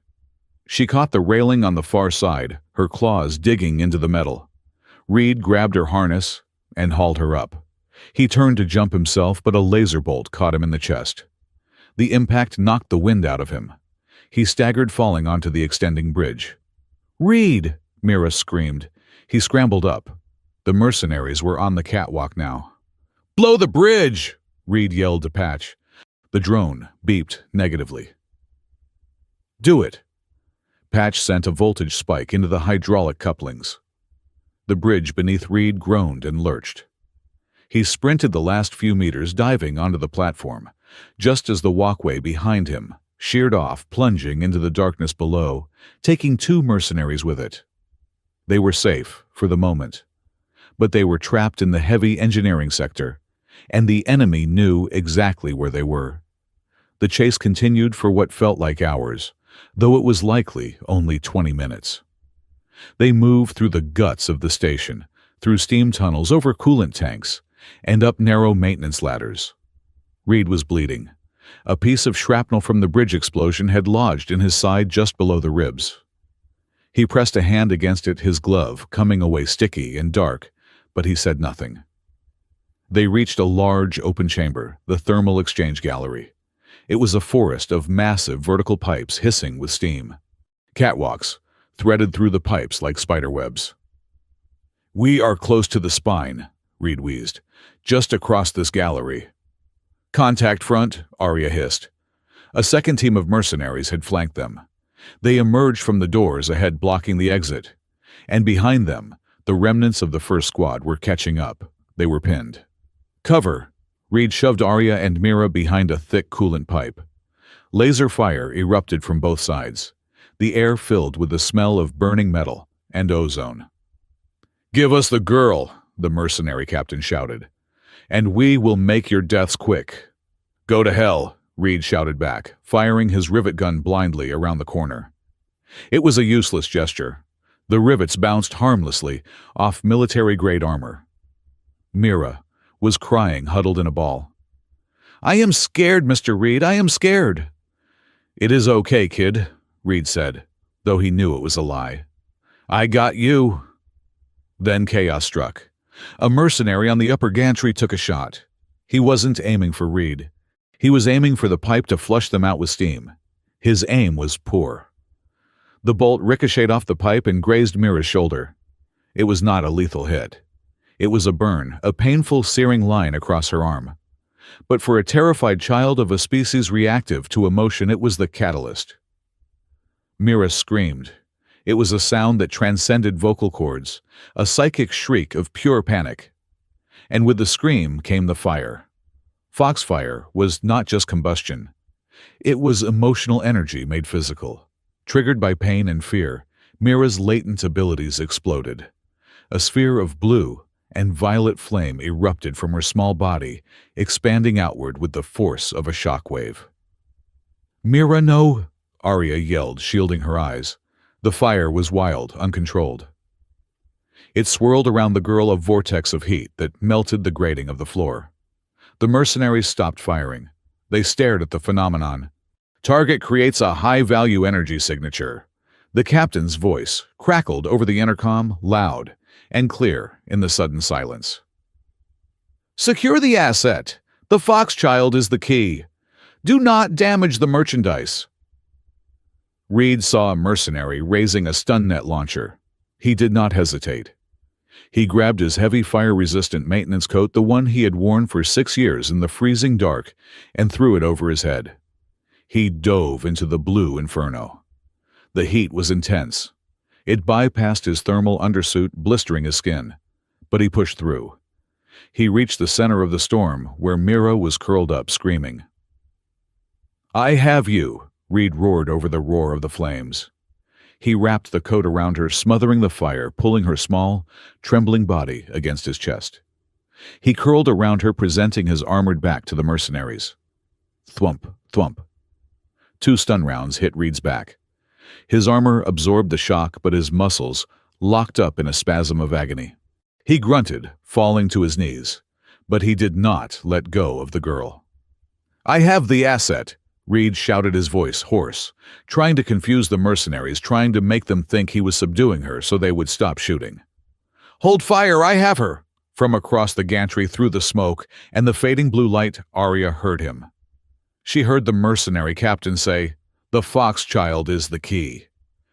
She caught the railing on the far side, her claws digging into the metal. Reed grabbed her harness and hauled her up. He turned to jump himself, but a laser bolt caught him in the chest. The impact knocked the wind out of him. He staggered, falling onto the extending bridge. "Reed!" Mira screamed. He scrambled up. The mercenaries were on the catwalk now. "Blow the bridge!" Reed yelled to Patch. The drone beeped negatively. "Do it." Patch sent a voltage spike into the hydraulic couplings. The bridge beneath Reed groaned and lurched. He sprinted the last few meters, diving onto the platform, just as the walkway behind him sheared off, plunging into the darkness below, taking 2 mercenaries with it. They were safe for the moment, but they were trapped in the heavy engineering sector, and the enemy knew exactly where they were. The chase continued for what felt like hours, though it was likely only 20 minutes. They moved through the guts of the station, through steam tunnels, over coolant tanks, and up narrow maintenance ladders. Reed was bleeding. A piece of shrapnel from the bridge explosion had lodged in his side just below the ribs. He pressed a hand against it, his glove coming away sticky and dark, but he said nothing. They reached a large open chamber, the thermal exchange gallery. It was a forest of massive vertical pipes hissing with steam. Catwalks threaded through the pipes like spiderwebs. "We are close to the spine," Reed wheezed. "Just across this gallery." "Contact front," Arya hissed. A second team of mercenaries had flanked them. They emerged from the doors ahead, blocking the exit. And behind them, the remnants of the first squad were catching up. They were pinned. "Cover!" Reed shoved Arya and Mira behind a thick coolant pipe. Laser fire erupted from both sides, the air filled with the smell of burning metal and ozone. "Give us the girl," the mercenary captain shouted, "and we will make your deaths quick." "Go to hell," Reed shouted back, firing his rivet gun blindly around the corner. It was a useless gesture. The rivets bounced harmlessly off military-grade armor. Mira was crying, huddled in a ball. "I am scared, Mr. Reed, I am scared." "It is okay, kid," Reed said, though he knew it was a lie. "I got you." Then chaos struck. A mercenary on the upper gantry took a shot. He wasn't aiming for Reed. He was aiming for the pipe to flush them out with steam. His aim was poor. The bolt ricocheted off the pipe and grazed Mira's shoulder. It was not a lethal hit. It was a burn, a painful, searing line across her arm. But for a terrified child of a species reactive to emotion, it was the catalyst. Mira screamed. It was a sound that transcended vocal cords, a psychic shriek of pure panic. And with the scream came the fire. Foxfire was not just combustion. It was emotional energy made physical. Triggered by pain and fear, Mira's latent abilities exploded. A sphere of blue and violet flame erupted from her small body, expanding outward with the force of a shockwave. "Mira, no!" Arya yelled, shielding her eyes. The fire was wild, uncontrolled. It swirled around the girl, a vortex of heat that melted the grating of the floor. The mercenaries stopped firing. They stared at the phenomenon. "Target creates a high-value energy signature." The captain's voice crackled over the intercom, loud and clear in the sudden silence. "Secure the asset. The Foxchild is the key. Do not damage the merchandise." Reed saw a mercenary raising a stun net launcher. He did not hesitate. He grabbed his heavy fire-resistant maintenance coat, the one he had worn for 6 years in the freezing dark, and threw it over his head. He dove into the blue inferno. The heat was intense. It bypassed his thermal undersuit, blistering his skin. But he pushed through. He reached the center of the storm, where Mira was curled up, screaming. "I have you," Reed roared over the roar of the flames. He wrapped the coat around her, smothering the fire, pulling her small, trembling body against his chest. He curled around her, presenting his armored back to the mercenaries. Thwump, thwump. 2 stun rounds hit Reed's back. His armor absorbed the shock, but his muscles locked up in a spasm of agony. He grunted, falling to his knees, but he did not let go of the girl. "I have the asset," Reed shouted, his voice hoarse, trying to confuse the mercenaries, trying to make them think he was subduing her so they would stop shooting. "Hold fire, I have her!" From across the gantry, through the smoke and the fading blue light, Arya heard him. She heard the mercenary captain say, "The Foxchild is the key."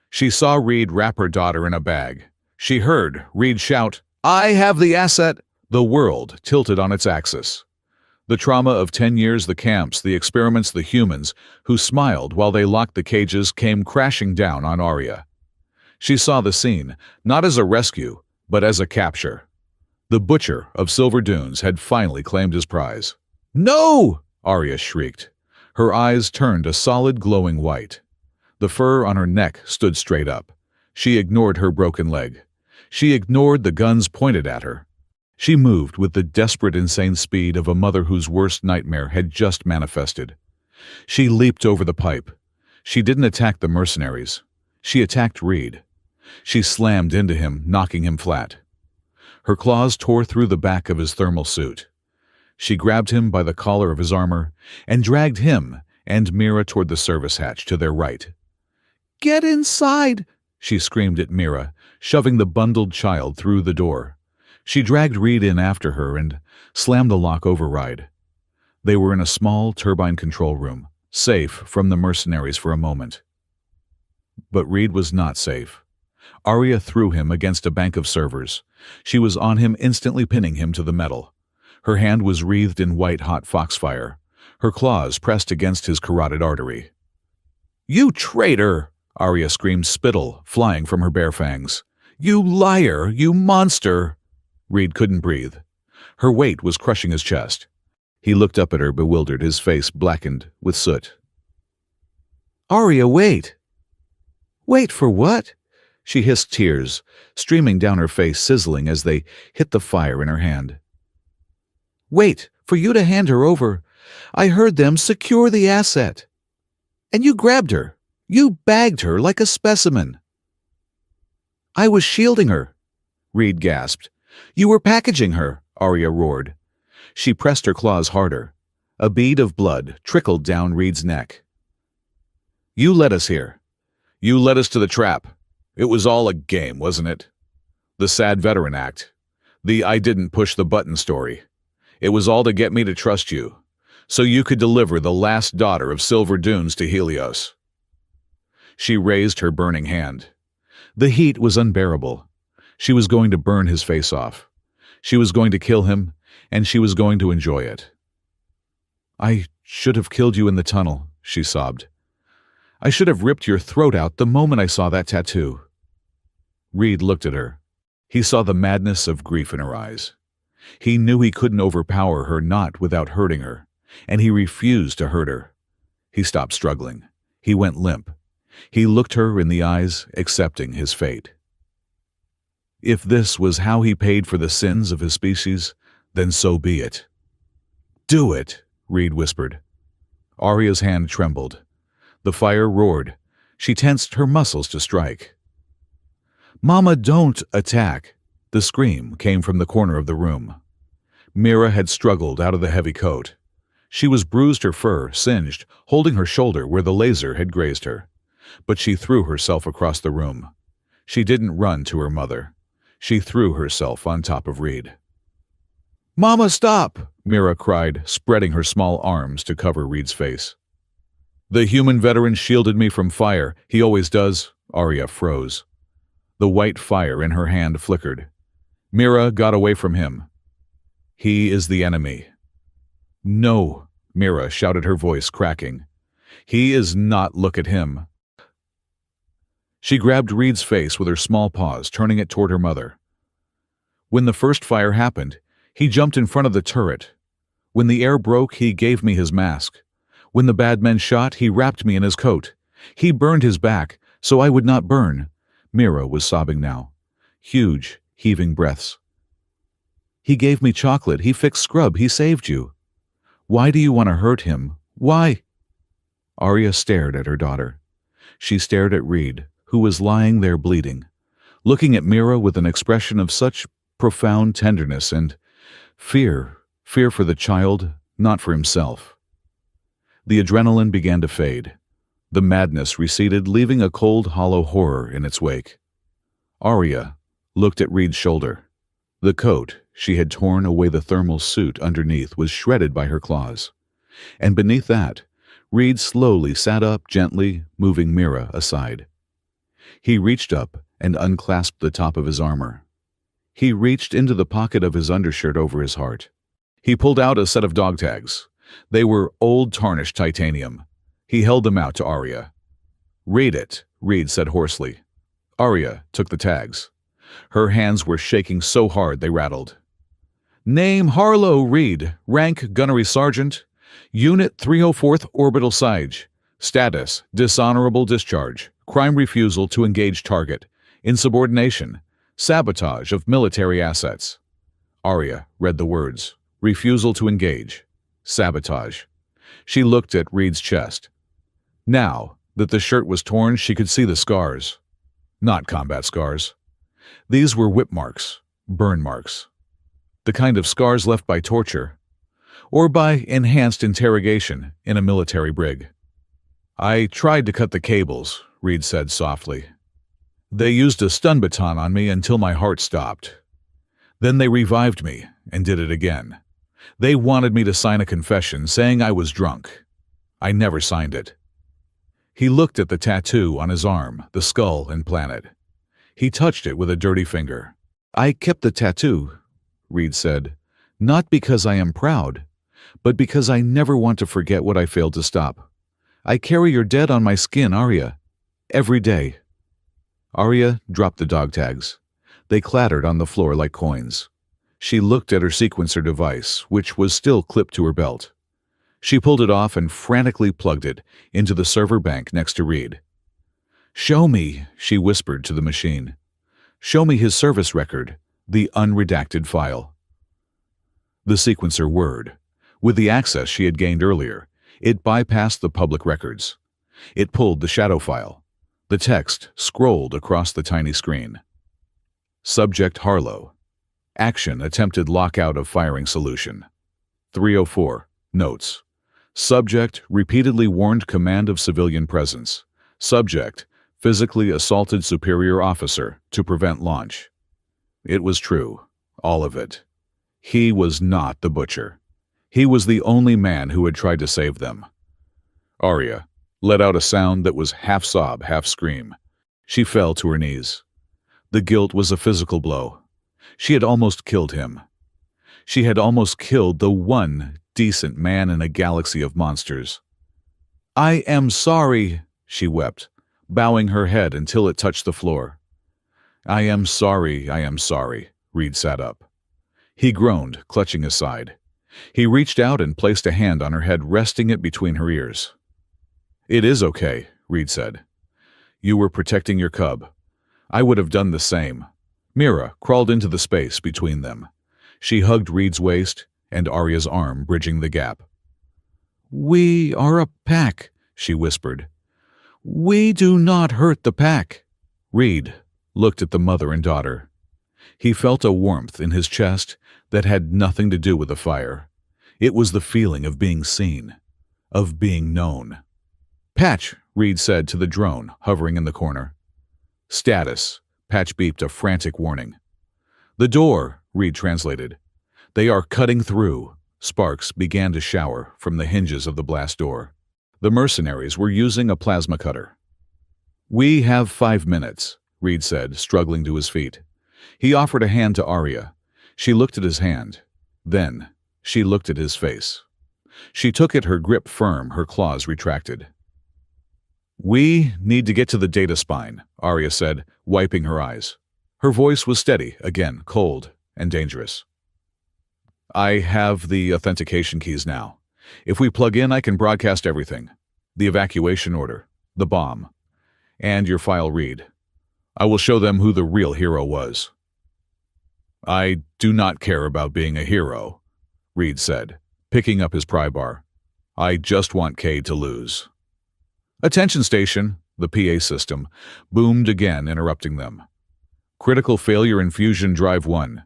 She saw Reed wrap her daughter in a bag. She heard Reed shout, "I have the asset!" The world tilted on its axis. The trauma of 10 years, the camps, the experiments, the humans, who smiled while they locked the cages, came crashing down on Arya. She saw the scene, not as a rescue, but as a capture. The Butcher of Silver Dunes had finally claimed his prize. "No!" Arya shrieked. Her eyes turned a solid, glowing white. The fur on her neck stood straight up. She ignored her broken leg. She ignored the guns pointed at her. She moved with the desperate, insane speed of a mother whose worst nightmare had just manifested. She leaped over the pipe. She didn't attack the mercenaries. She attacked Reed. She slammed into him, knocking him flat. Her claws tore through the back of his thermal suit. She grabbed him by the collar of his armor and dragged him and Mira toward the service hatch to their right. "Get inside!" she screamed at Mira, shoving the bundled child through the door. She dragged Reed in after her and slammed the lock override. They were in a small turbine control room, safe from the mercenaries for a moment. But Reed was not safe. Arya threw him against a bank of servers. She was on him, instantly pinning him to the metal. Her hand was wreathed in white-hot foxfire. Her claws pressed against his carotid artery. "You traitor!" Arya screamed, spittle flying from her bare fangs. "You liar! You monster!" Reed couldn't breathe. Her weight was crushing his chest. He looked up at her, bewildered, his face blackened with soot. "Arya, wait!" "Wait for what?" She hissed, tears streaming down her face, sizzling as they hit the fire in her hand. "Wait for you to hand her over. I heard them secure the asset." "And you grabbed her. You bagged her like a specimen." "I was shielding her," Reed gasped. "You were packaging her," Arya roared. She pressed her claws harder. A bead of blood trickled down Reed's neck. "You led us here. You led us to the trap. It was all a game, wasn't it? The sad veteran act. The I didn't push the button story. It was all to get me to trust you, so you could deliver the last daughter of Silver Dunes to Helios." She raised her burning hand. The heat was unbearable. She was going to burn his face off. She was going to kill him, and she was going to enjoy it. "I should have killed you in the tunnel," she sobbed. "I should have ripped your throat out the moment I saw that tattoo." Reed looked at her. He saw the madness of grief in her eyes. He knew he couldn't overpower her, not without hurting her, and he refused to hurt her. He stopped struggling. He went limp. He looked her in the eyes, accepting his fate. If this was how he paid for the sins of his species, then so be it. "Do it," Reed whispered. Arya's hand trembled. The fire roared. She tensed her muscles to strike. "Mama, don't attack!" The scream came from the corner of the room. Mira had struggled out of the heavy coat. She was bruised, her fur singed, holding her shoulder where the laser had grazed her. But she threw herself across the room. She didn't run to her mother. She threw herself on top of Reed. "Mama, stop!" Mira cried, spreading her small arms to cover Reed's face. "The human veteran shielded me from fire. He always does." Arya froze. The white fire in her hand flickered. Mira got away from him. "He is the enemy." "No," Mira shouted, her voice cracking. "He is not. Look at him." She grabbed Reed's face with her small paws, turning it toward her mother. "When the first fire happened, he jumped in front of the turret. When the air broke, he gave me his mask. When the bad men shot, he wrapped me in his coat. He burned his back, so I would not burn." Mira was sobbing now. Huge, heaving breaths. "He gave me chocolate. He fixed scrub. He saved you. Why do you want to hurt him? Why?" Arya stared at her daughter. She stared at Reed, who was lying there bleeding, looking at Mira with an expression of such profound tenderness and fear for the child, not for himself. The adrenaline began to fade. The madness receded, leaving a cold, hollow horror in its wake. Arya looked at Reed's shoulder. The coat she had torn away, the thermal suit underneath, was shredded by her claws. And beneath that, Reed slowly sat up, gently moving Mira aside. He reached up and unclasped the top of his armor. He reached into the pocket of his undershirt over his heart. He pulled out a set of dog tags. They were old, tarnished titanium. He held them out to Arya. "Read it," Reed said hoarsely. Arya took the tags. Her hands were shaking so hard they rattled. "Name Harlow Reed, rank Gunnery Sergeant, Unit 304th Orbital Siege. Status, dishonorable discharge, crime refusal to engage target, insubordination, sabotage of military assets." Arya read the words, refusal to engage, sabotage. She looked at Reed's chest. Now that the shirt was torn, she could see the scars. Not combat scars. These were whip marks, burn marks. The kind of scars left by torture, or by enhanced interrogation in a military brig. "I tried to cut the cables," Reed said softly. "They used a stun baton on me until my heart stopped. Then they revived me and did it again. They wanted me to sign a confession saying I was drunk. I never signed it." He looked at the tattoo on his arm, the skull and planet. He touched it with a dirty finger. "I kept the tattoo," Reed said, "not because I am proud, but because I never want to forget what I failed to stop. I carry your dead on my skin, Arya, every day." Arya dropped the dog tags. They clattered on the floor like coins. She looked at her sequencer device, which was still clipped to her belt. She pulled it off and frantically plugged it into the server bank next to Reed. "Show me," she whispered to the machine. "Show me his service record, the unredacted file." The sequencer whirred. With the access she had gained earlier, it bypassed the public records. It pulled the shadow file. The text scrolled across the tiny screen. Subject Harlow. Action attempted lockout of firing solution. 304. Notes. Subject repeatedly warned command of civilian presence. Subject physically assaulted superior officer to prevent launch. It was true. All of it. He was not the butcher. He was the only man who had tried to save them. Arya let out a sound that was half sob, half scream. She fell to her knees. The guilt was a physical blow. She had almost killed him. She had almost killed the one decent man in a galaxy of monsters. "I am sorry," she wept, bowing her head until it touched the floor. I am sorry, Reed sat up. He groaned, clutching his side. He reached out and placed a hand on her head, resting it between her ears. "It is okay," Reed said. "You were protecting your cub. I would have done the same." Mira crawled into the space between them. She hugged Reed's waist and Arya's arm, bridging the gap. "We are a pack," she whispered. "We do not hurt the pack." Reed looked at the mother and daughter. He felt a warmth in his chest that had nothing to do with the fire. It was the feeling of being seen, of being known. "Patch," Reed said to the drone hovering in the corner. "Status." Patch beeped a frantic warning. "The door," Reed translated. "They are cutting through." Sparks began to shower from the hinges of the blast door. The mercenaries were using a plasma cutter. "We have 5 minutes," Reed said, struggling to his feet. He offered a hand to Arya. She looked at his hand. Then she looked at his face. She took it, her grip firm, her claws retracted. "We need to get to the data spine," Arya said, wiping her eyes. Her voice was steady, again, cold and dangerous. "I have the authentication keys now. If we plug in, I can broadcast everything. The evacuation order, the bomb, and your file read. I will show them who the real hero was." "I do not care about being a hero," Reed said, picking up his pry bar. "I just want Cade to lose." "Attention station," the PA system boomed again, interrupting them. "Critical failure in fusion drive 1.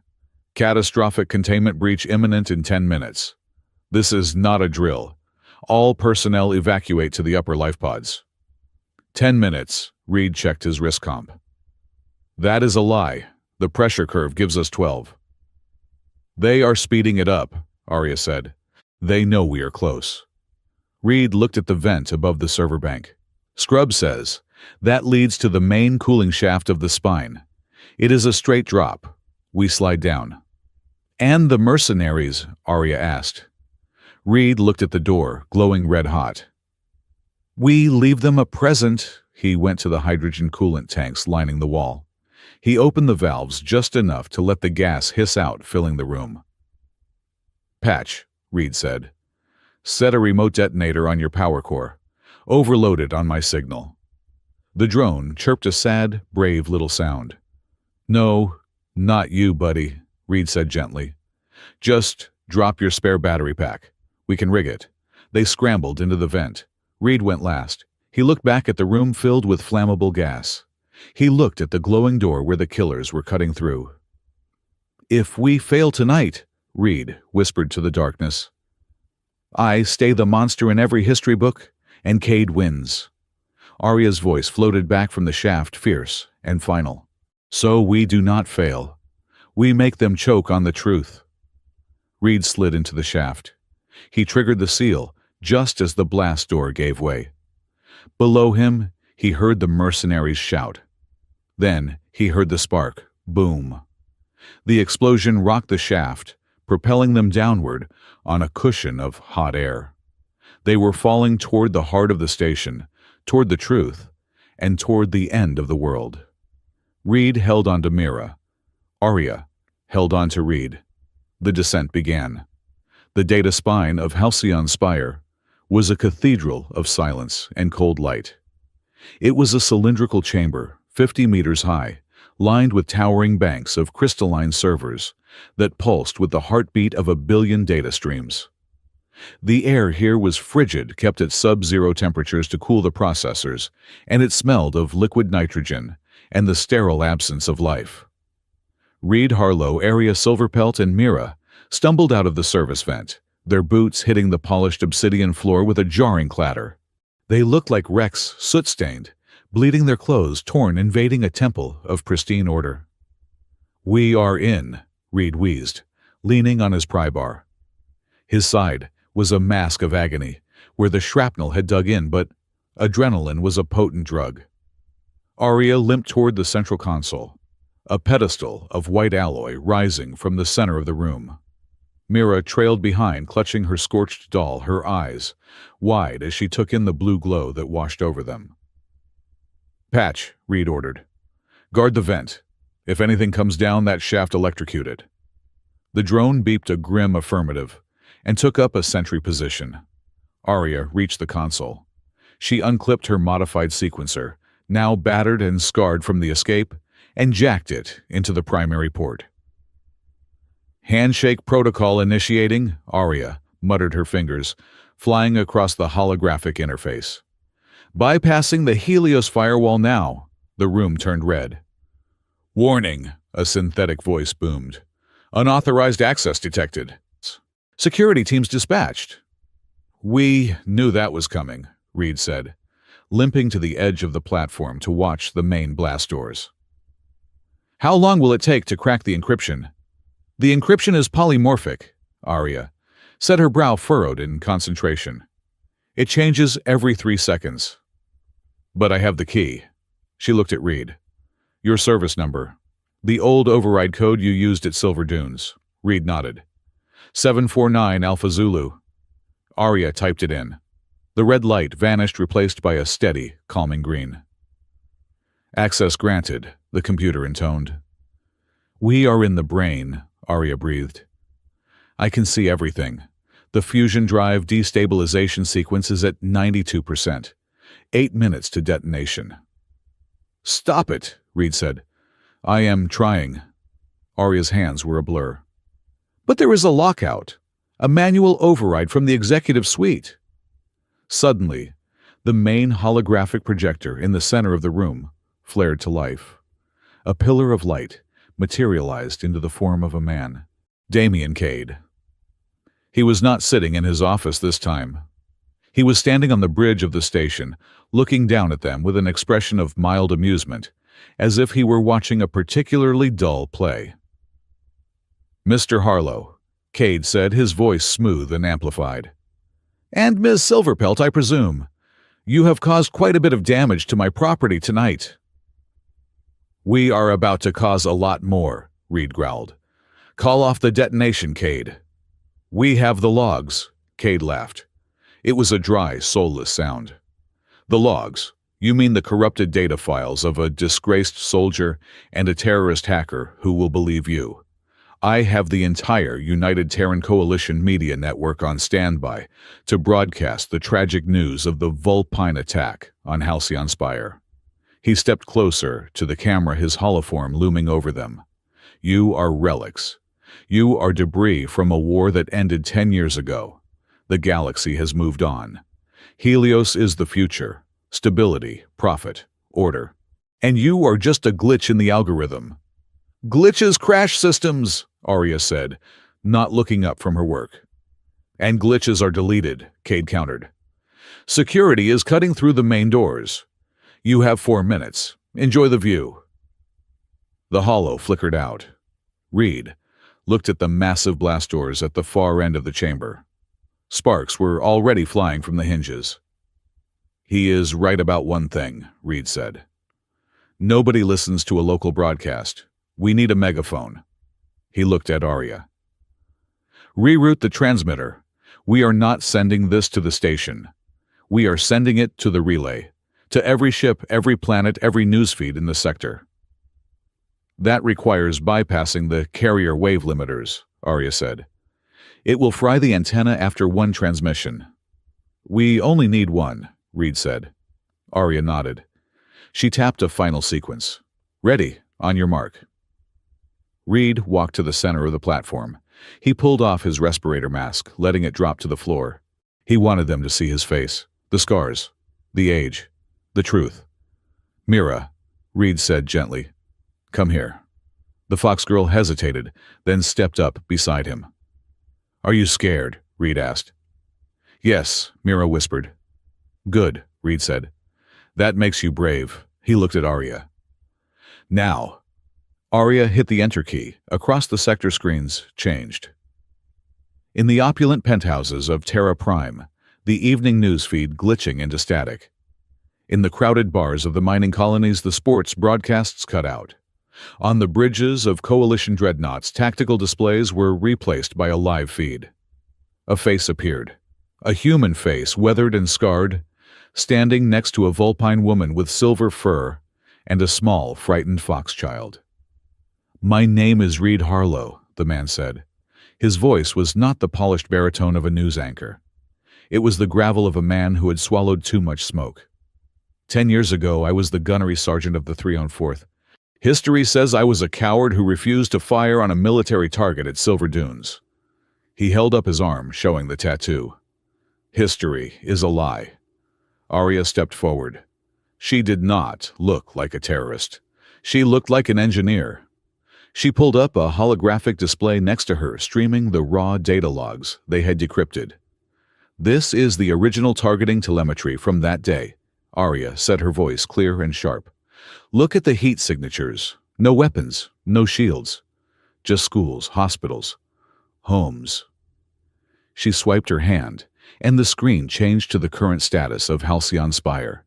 Catastrophic containment breach imminent in 10 minutes. This is not a drill. All personnel evacuate to the upper life pods." 10 minutes, Reed checked his wrist comp. "That is a lie. The pressure curve gives us 12. "They are speeding it up," Arya said. "They know we are close." Reed looked at the vent above the server bank. "Scrub says that leads to the main cooling shaft of the spine. It is a straight drop. We slide down." "And the mercenaries?" Arya asked. Reed looked at the door, glowing red-hot. "We leave them a present." He went to the hydrogen coolant tanks lining the wall. He opened the valves just enough to let the gas hiss out, filling the room. "Patch," Reed said. "Set a remote detonator on your power core. Overload it on my signal." The drone chirped a sad, brave little sound. "No, not you, buddy," Reed said gently. "Just drop your spare battery pack. We can rig it." They scrambled into the vent. Reed went last. He looked back at the room filled with flammable gas. He looked at the glowing door where the killers were cutting through. "If we fail tonight," Reed whispered to the darkness, "I stay the monster in every history book, and Cade wins." Arya's voice floated back from the shaft, fierce and final. "So we do not fail. We make them choke on the truth." Reed slid into the shaft. He triggered the seal just as the blast door gave way. Below him, he heard the mercenaries shout. Then he heard the spark, boom. The explosion rocked the shaft, propelling them downward on a cushion of hot air. They were falling toward the heart of the station, toward the truth, and toward the end of the world. Reed held on to Mira. Arya held on to Reed. The descent began. The data spine of Halcyon's spire was a cathedral of silence and cold light. It was a cylindrical chamber, 50 meters high, lined with towering banks of crystalline servers that pulsed with the heartbeat of a billion data streams. The air here was frigid, kept at sub-zero temperatures to cool the processors, and it smelled of liquid nitrogen and the sterile absence of life. Reed Harlow, Area Silverpelt, and Mira stumbled out of the service vent, their boots hitting the polished obsidian floor with a jarring clatter. They looked like wrecks, soot-stained, bleeding, their clothes torn, invading a temple of pristine order. "We are in," Reed wheezed, leaning on his pry bar. His side was a mask of agony, where the shrapnel had dug in, but adrenaline was a potent drug. Arya limped toward the central console, a pedestal of white alloy rising from the center of the room. Mira trailed behind, clutching her scorched doll, her eyes wide as she took in the blue glow that washed over them. "Patch," Reed ordered. "Guard the vent. If anything comes down that shaft, electrocute it." The drone beeped a grim affirmative and took up a sentry position. Arya reached the console. She unclipped her modified sequencer, now battered and scarred from the escape, and jacked it into the primary port. "Handshake protocol initiating," Arya muttered, her fingers flying across the holographic interface. "Bypassing the Helios firewall now." The room turned red. "Warning," a synthetic voice boomed. "Unauthorized access detected. Security teams dispatched." "We knew that was coming," Reed said, limping to the edge of the platform to watch the main blast doors. "How long will it take to crack the encryption?" "The encryption is polymorphic," Arya said, her brow furrowed in concentration. "It changes every 3 seconds." "But I have the key." She looked at Reed. "Your service number. The old override code you used at Silver Dunes." Reed nodded. 749 Alpha Zulu. Arya typed it in. The red light vanished, replaced by a steady, calming green. "Access granted," the computer intoned. "We are in the brain," Arya breathed. "I can see everything. The fusion drive destabilization sequence is at 92%. 8 minutes to detonation." "Stop it," Reed said. "I am trying." Arya's hands were a blur. "But there is a lockout, a manual override from the executive suite." Suddenly, the main holographic projector in the center of the room flared to life. A pillar of light materialized into the form of a man, Damien Cade. He was not sitting in his office this time. He was standing on the bridge of the station, looking down at them with an expression of mild amusement, as if he were watching a particularly dull play. "Mr. Harlow," Cade said, his voice smooth and amplified. "And Ms. Silverpelt, I presume. You have caused quite a bit of damage to my property tonight." "We are about to cause a lot more," Reed growled. "Call off the detonation, Cade." "We have the logs," Cade laughed. It was a dry, soulless sound. "The logs? You mean the corrupted data files of a disgraced soldier and a terrorist hacker who will believe you. I have the entire United Terran Coalition media network on standby to broadcast the tragic news of the Vulpine attack on Halcyon Spire." He stepped closer to the camera, his holoform looming over them. "You are relics. You are debris from a war that ended 10 years ago. The galaxy has moved on. Helios is the future. Stability, profit, order. And you are just a glitch in the algorithm." "Glitches crash systems," Arya said, not looking up from her work. "And glitches are deleted," Cade countered. "Security is cutting through the main doors. You have 4 minutes. Enjoy the view." The holo flickered out. Reed looked at the massive blast doors at the far end of the chamber. Sparks were already flying from the hinges. "He is right about one thing," Reed said. "Nobody listens to a local broadcast. We need a megaphone." He looked at Arya. "Reroute the transmitter. We are not sending this to the station. We are sending it to the relay, to every ship, every planet, every newsfeed in the sector." "That requires bypassing the carrier wave limiters," Arya said. "It will fry the antenna after one transmission." "We only need one," Reed said. Arya nodded. She tapped a final sequence. "Ready, on your mark." Reed walked to the center of the platform, He pulled off his respirator mask, letting it drop to the floor. He wanted them to see his face, the scars, the age, the truth. "Mira," Reed said gently, "come here." The fox girl hesitated, then stepped up beside him. "Are you scared?" Reed asked. "Yes," Mira whispered. "Good," Reed said. "That makes you brave." He looked at Arya. "Now." Arya hit the enter key. Across the sector screens changed. In the opulent penthouses of Terra Prime, the evening news feed glitching into static. In the crowded bars of the mining colonies, the sports broadcasts cut out. On the bridges of Coalition dreadnoughts, tactical displays were replaced by a live feed. A face appeared. A human face, weathered and scarred, standing next to a vulpine woman with silver fur and a small, frightened fox child. "My name is Reed Harlow," the man said. His voice was not the polished baritone of a news anchor. It was the gravel of a man who had swallowed too much smoke. 10 years ago, I was the gunnery sergeant of the 304th. History says I was a coward who refused to fire on a military target at Silver Dunes. He held up his arm, showing the tattoo. History is a lie. Arya stepped forward. She did not look like a terrorist. She looked like an engineer. She pulled up a holographic display next to her, streaming the raw data logs they had decrypted. "This is the original targeting telemetry from that day," Arya said, her voice clear and sharp. "Look at the heat signatures. No weapons, no shields. Just schools, hospitals, homes." She swiped her hand, and the screen changed to the current status of Halcyon Spire.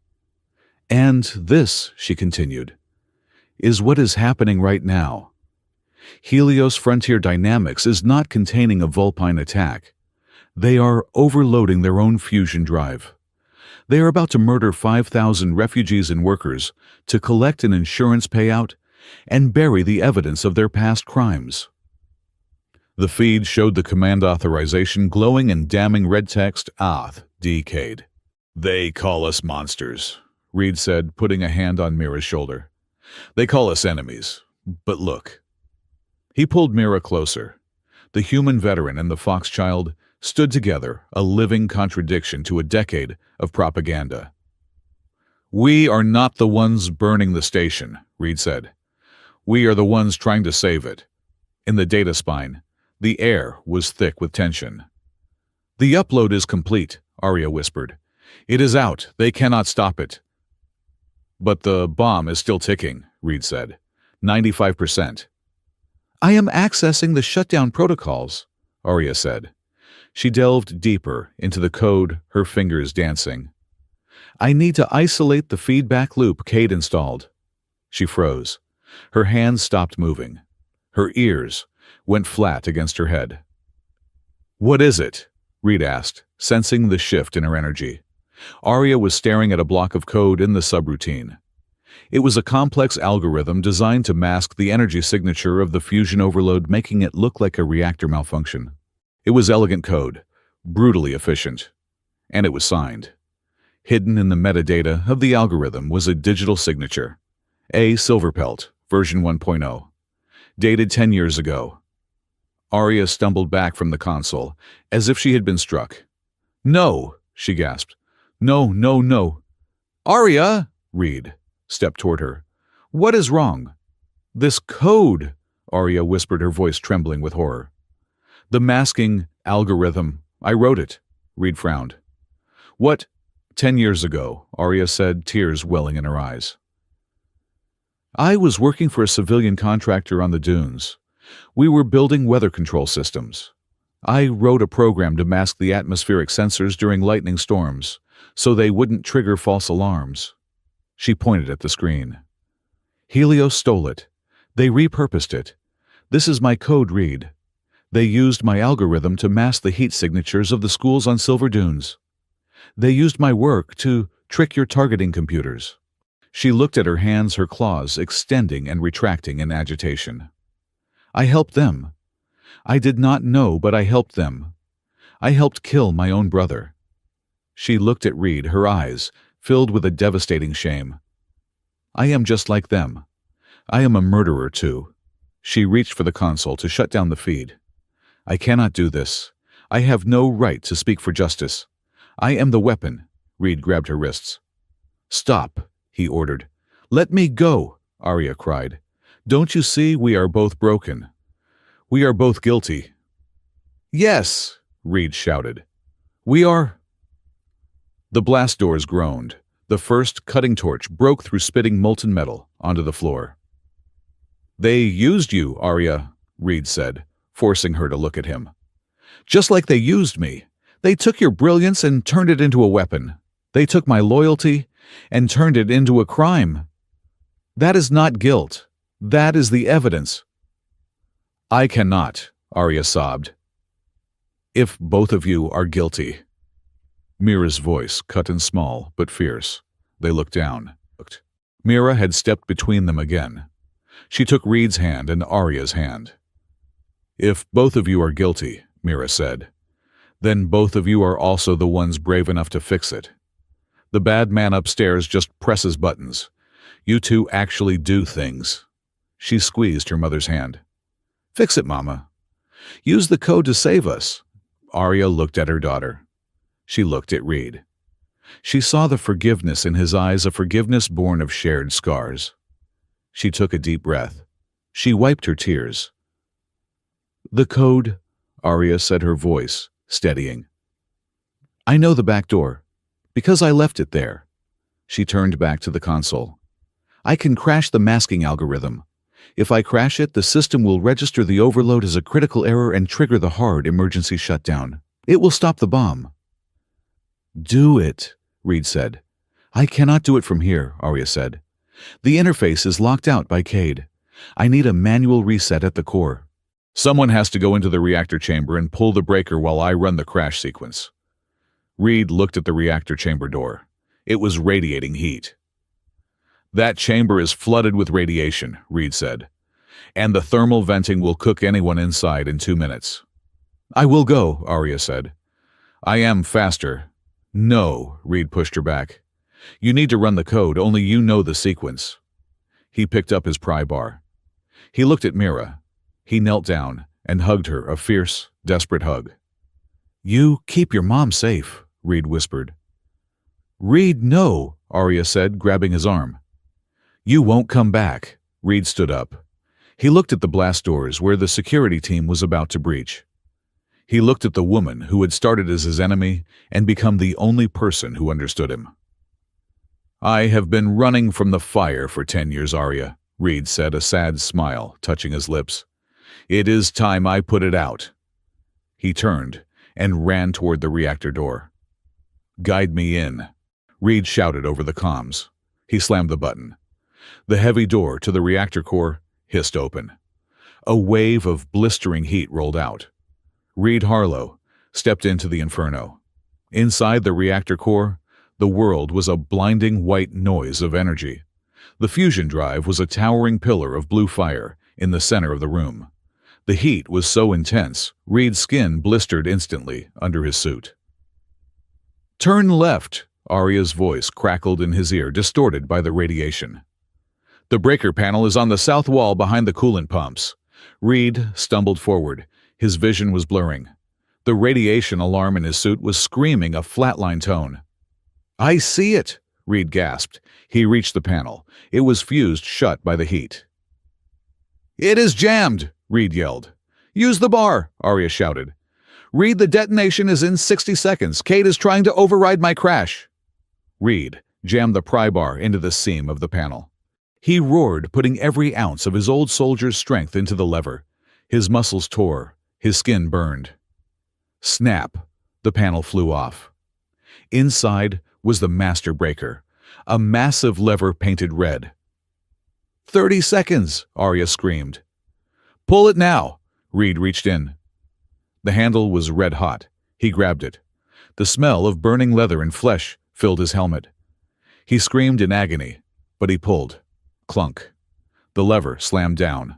"And this," she continued, "is what is happening right now. Helios Frontier Dynamics is not containing a vulpine attack. They are overloading their own fusion drive. They are about to murder 5,000 refugees and workers to collect an insurance payout and bury the evidence of their past crimes." The feed showed the command authorization glowing in damning red text, "Ath, decade." "They call us monsters," Reed said, putting a hand on Mira's shoulder. "They call us enemies. But look." He pulled Mira closer. The human veteran and the fox child stood together, a living contradiction to a decade of propaganda. "We are not the ones burning the station," Reed said. "We are the ones trying to save it." In the data spine, the air was thick with tension. "The upload is complete," Arya whispered. "It is out. They cannot stop it." "But the bomb is still ticking," Reed said. 95%. "I am accessing the shutdown protocols," Arya said. She delved deeper into the code, her fingers dancing. "I need to isolate the feedback loop Cade installed." She froze. Her hands stopped moving. Her ears went flat against her head. "What is it?" Reed asked, sensing the shift in her energy. Arya was staring at a block of code in the subroutine. It was a complex algorithm designed to mask the energy signature of the fusion overload, making it look like a reactor malfunction. It was elegant code, brutally efficient, and it was signed. Hidden in the metadata of the algorithm was a digital signature, A. Silverpelt, version 1.0, dated 10 years ago. Arya stumbled back from the console, as if she had been struck. "No!" she gasped. "No, no, no!" "Arya!" Reed stepped toward her. "What is wrong?" "This code," Arya whispered, her voice trembling with horror. "The masking algorithm. I wrote it," Reed frowned. "What?" 10 years ago, Arya said, tears welling in her eyes. "I was working for a civilian contractor on the dunes. We were building weather control systems. I wrote a program to mask the atmospheric sensors during lightning storms, so they wouldn't trigger false alarms." She pointed at the screen. "Helios stole it. They repurposed it. This is my code, Reed. They used my algorithm to mask the heat signatures of the schools on Silver Dunes. They used my work to trick your targeting computers." She looked at her hands, her claws extending and retracting in agitation. "I helped them. I did not know, but I helped them. I helped kill my own brother." She looked at Reed, her eyes filled with a devastating shame. "I am just like them. I am a murderer too." She reached for the console to shut down the feed. I cannot do this. I have no right to speak for justice. I am the weapon. Reed grabbed her wrists. Stop, he ordered. Let me go, Arya cried. Don't you see we are both broken? We are both guilty. Yes, Reed shouted. We are. The blast doors groaned. The first cutting torch broke through spitting molten metal onto the floor. They used you, Arya, Reed said, forcing her to look at him. Just like they used me. They took your brilliance and turned it into a weapon. They took my loyalty and turned it into a crime. That is not guilt. That is the evidence. I cannot, Arya sobbed. If both of you are guilty. Mira's voice cut and small, but fierce. They looked down. Mira had stepped between them again. She took Reed's hand and Arya's hand. If both of you are guilty, Mira said, then both of you are also the ones brave enough to fix it. The bad man upstairs just presses buttons. You two actually do things. She squeezed her mother's hand. Fix it, Mama. Use the code to save us. Arya looked at her daughter. She looked at Reed. She saw the forgiveness in his eyes, a forgiveness born of shared scars. She took a deep breath. She wiped her tears. The code, Arya said, her voice steadying. I know the back door, because I left it there. She turned back to the console. I can crash the masking algorithm. If I crash it, the system will register the overload as a critical error and trigger the hard emergency shutdown. It will stop the bomb. Do it, Reed said. I cannot do it from here, Arya said. The interface is locked out by Cade. I need a manual reset at the core. Someone has to go into the reactor chamber and pull the breaker while I run the crash sequence. Reed looked at the reactor chamber door. It was radiating heat. That chamber is flooded with radiation, Reed said, and the thermal venting will cook anyone inside in 2 minutes. I will go, Arya said. I am faster. No, Reed pushed her back. You need to run the code, only you know the sequence. He picked up his pry bar. He looked at Mira. He knelt down and hugged her, a fierce, desperate hug. You keep your mom safe, Reed whispered. Reed, no, Arya said, grabbing his arm. You won't come back. Reed stood up. He looked at the blast doors where the security team was about to breach. He looked at the woman who had started as his enemy and become the only person who understood him. I have been running from the fire for 10 years, Arya, Reed said, a sad smile touching his lips. It is time I put it out. He turned and ran toward the reactor door. Guide me in, Reed shouted over the comms. He slammed the button. The heavy door to the reactor core hissed open. A wave of blistering heat rolled out. Reed Harlow stepped into the inferno. Inside the reactor core, the world was a blinding white noise of energy. The fusion drive was a towering pillar of blue fire in the center of the room. The heat was so intense, Reed's skin blistered instantly under his suit. Turn left, Arya's voice crackled in his ear, distorted by the radiation. The breaker panel is on the south wall behind the coolant pumps. Reed stumbled forward. His vision was blurring. The radiation alarm in his suit was screaming a flatline tone. I see it, Reed gasped. He reached the panel. It was fused shut by the heat. It is jammed, Reed yelled. Use the bar, Arya shouted. Reed, the detonation is in 60 seconds. Cade is trying to override my crash. Reed jammed the pry bar into the seam of the panel. He roared, putting every ounce of his old soldier's strength into the lever. His muscles tore. His skin burned. Snap! The panel flew off. Inside was the master breaker, a massive lever painted red. 30 seconds, Arya screamed. Pull it now. Reed reached in. The handle was red hot. He grabbed it. The smell of burning leather and flesh filled his helmet. He screamed in agony, but he pulled. Clunk. The lever slammed down.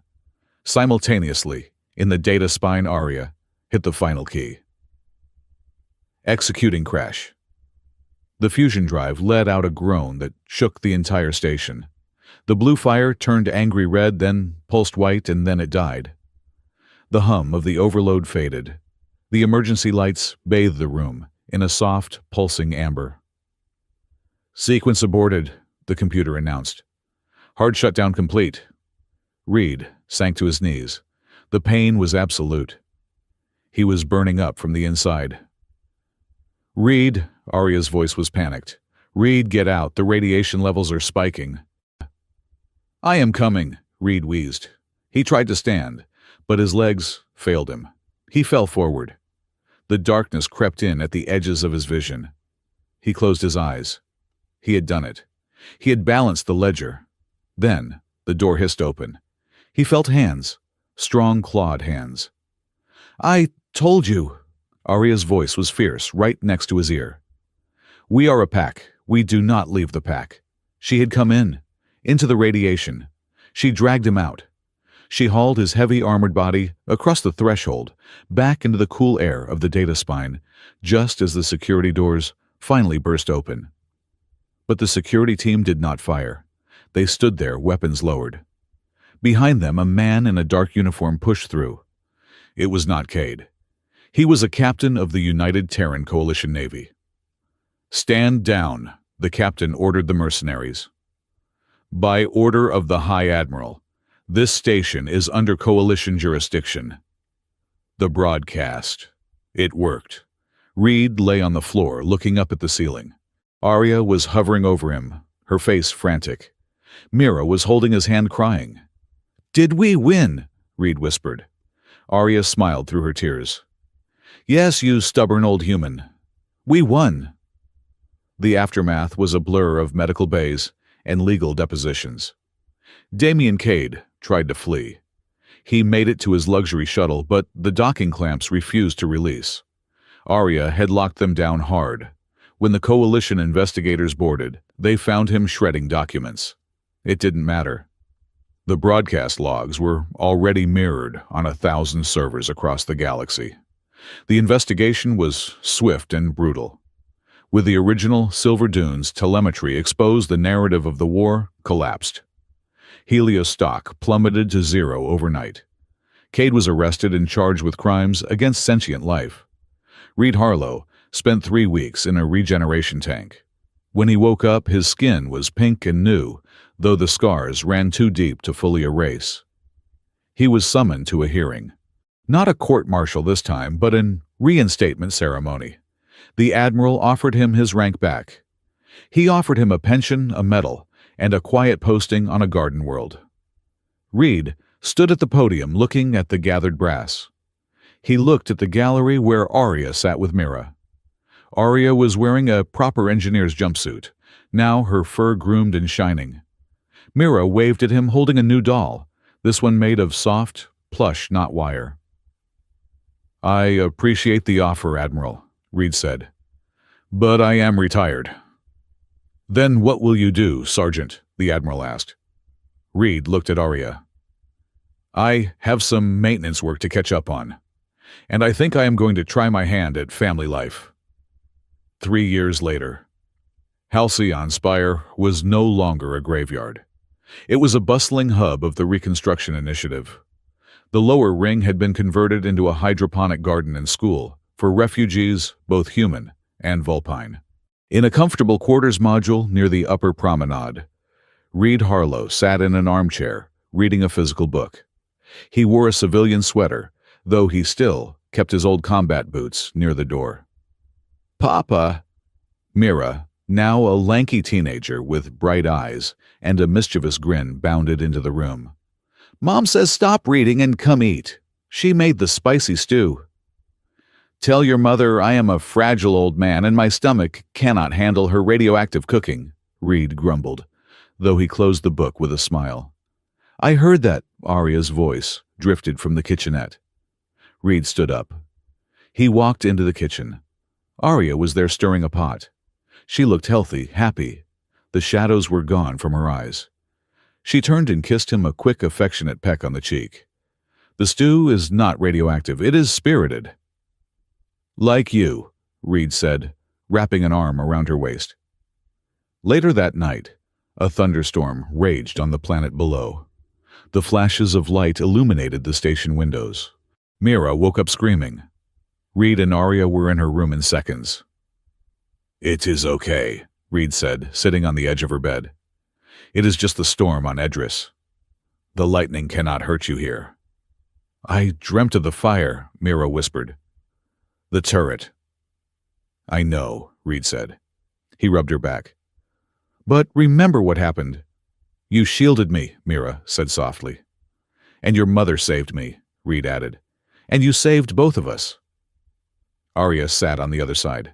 Simultaneously, in the data spine, Arya hit the final key. Executing crash. The fusion drive let out a groan that shook the entire station. The blue fire turned angry red, then pulsed white, and then it died. The hum of the overload faded. The emergency lights bathed the room in a soft, pulsing amber. "Sequence aborted," the computer announced. "Hard shutdown complete." Reed sank to his knees. The pain was absolute. He was burning up from the inside. "Reed," Arya's voice was panicked. "Reed, get out. The radiation levels are spiking." "I am coming," Reed wheezed. He tried to stand, but his legs failed him. He fell forward. The darkness crept in at the edges of his vision. He closed his eyes. He had done it. He had balanced the ledger. Then the door hissed open. He felt hands, strong clawed hands. "I told you." Arya's voice was fierce, right next to his ear. "We are a pack. We do not leave the pack." She had come in, into the radiation. She dragged him out. She hauled his heavy armored body across the threshold, back into the cool air of the data spine, just as the security doors finally burst open. But the security team did not fire. They stood there, weapons lowered. Behind them, a man in a dark uniform pushed through. It was not Cade. He was a captain of the United Terran Coalition Navy. "Stand down," the captain ordered the mercenaries. "By order of the High Admiral, this station is under Coalition jurisdiction." The broadcast. It worked. Reed lay on the floor, looking up at the ceiling. Arya was hovering over him, her face frantic. Mira was holding his hand, crying. "Did we win?" Reed whispered. Arya smiled through her tears. "Yes, you stubborn old human. We won." The aftermath was a blur of medical bays and legal depositions. Damian Cade tried to flee. He made it to his luxury shuttle, but the docking clamps refused to release. Arya had locked them down hard. When the Coalition investigators boarded, they found him shredding documents. It didn't matter. The broadcast logs were already mirrored on 1,000 servers across the galaxy. The investigation was swift and brutal. With the original Silver Dunes telemetry exposed, the narrative of the war collapsed. Helios stock plummeted to zero overnight. Cade was arrested and charged with crimes against sentient life. Reed Harlow spent 3 weeks in a regeneration tank. When he woke up, his skin was pink and new, though the scars ran too deep to fully erase. He was summoned to a hearing. Not a court-martial this time, but an reinstatement ceremony. The Admiral offered him his rank back. He offered him a pension, a medal, and a quiet posting on a garden world. Reed stood at the podium looking at the gathered brass. He looked at the gallery where Arya sat with Mira. Arya was wearing a proper engineer's jumpsuit, now her fur groomed and shining. Mira waved at him holding a new doll, this one made of soft, plush, not wire. "I appreciate the offer, Admiral," Reed said, "but I am retired." "Then what will you do, Sergeant?" the Admiral asked. Reed looked at Arya. "I have some maintenance work to catch up on, and I think I am going to try my hand at family life." 3 years later, Halcyon Spire was no longer a graveyard. It was a bustling hub of the Reconstruction Initiative. The lower ring had been converted into a hydroponic garden and school for refugees, both human and vulpine. In a comfortable quarters module near the upper promenade, Reed Harlow sat in an armchair, reading a physical book. He wore a civilian sweater, though he still kept his old combat boots near the door. "Papa!" Mira, now a lanky teenager with bright eyes and a mischievous grin, bounded into the room. "Mom says stop reading and come eat. She made the spicy stew." "Tell your mother I am a fragile old man and my stomach cannot handle her radioactive cooking," Reed grumbled, though he closed the book with a smile. "I heard that," Arya's voice drifted from the kitchenette. Reed stood up. He walked into the kitchen. Arya was there stirring a pot. She looked healthy, happy. The shadows were gone from her eyes. She turned and kissed him a quick, affectionate peck on the cheek. "The stew is not radioactive. It is spirited." "Like you," Reed said, wrapping an arm around her waist. Later that night, a thunderstorm raged on the planet below. The flashes of light illuminated the station windows. Mira woke up screaming. Reed and Arya were in her room in seconds. "It is okay," Reed said, sitting on the edge of her bed. "It is just the storm on Edris. The lightning cannot hurt you here." "I dreamt of the fire," Mira whispered. "The turret." "I know," Reed said. He rubbed her back. "But remember what happened." "You shielded me," Mira said softly. "And your mother saved me," Reed added. "And you saved both of us." Arya sat on the other side.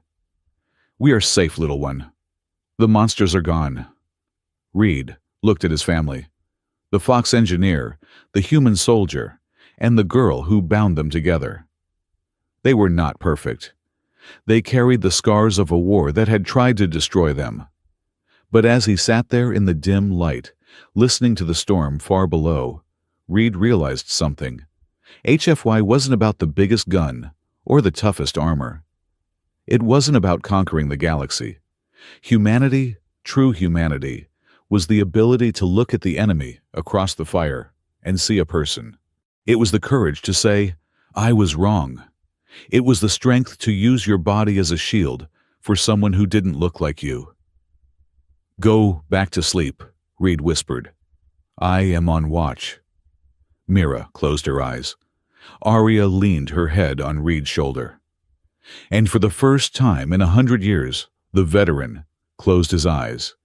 "We are safe, little one. The monsters are gone." Reed looked at his family. The Fox engineer, the human soldier, and the girl who bound them together. They were not perfect. They carried the scars of a war that had tried to destroy them. But as he sat there in the dim light, listening to the storm far below, Reed realized something. HFY wasn't about the biggest gun or the toughest armor. It wasn't about conquering the galaxy. Humanity, true humanity, was the ability to look at the enemy across the fire and see a person. It was the courage to say, "I was wrong." It was the strength to use your body as a shield for someone who didn't look like you. "Go back to sleep," Reed whispered. "I am on watch." Mira closed her eyes. Arya leaned her head on Reed's shoulder. And for the first time in 100 years, the veteran closed his eyes,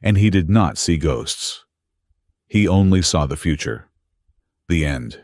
and he did not see ghosts. He only saw the future. The end.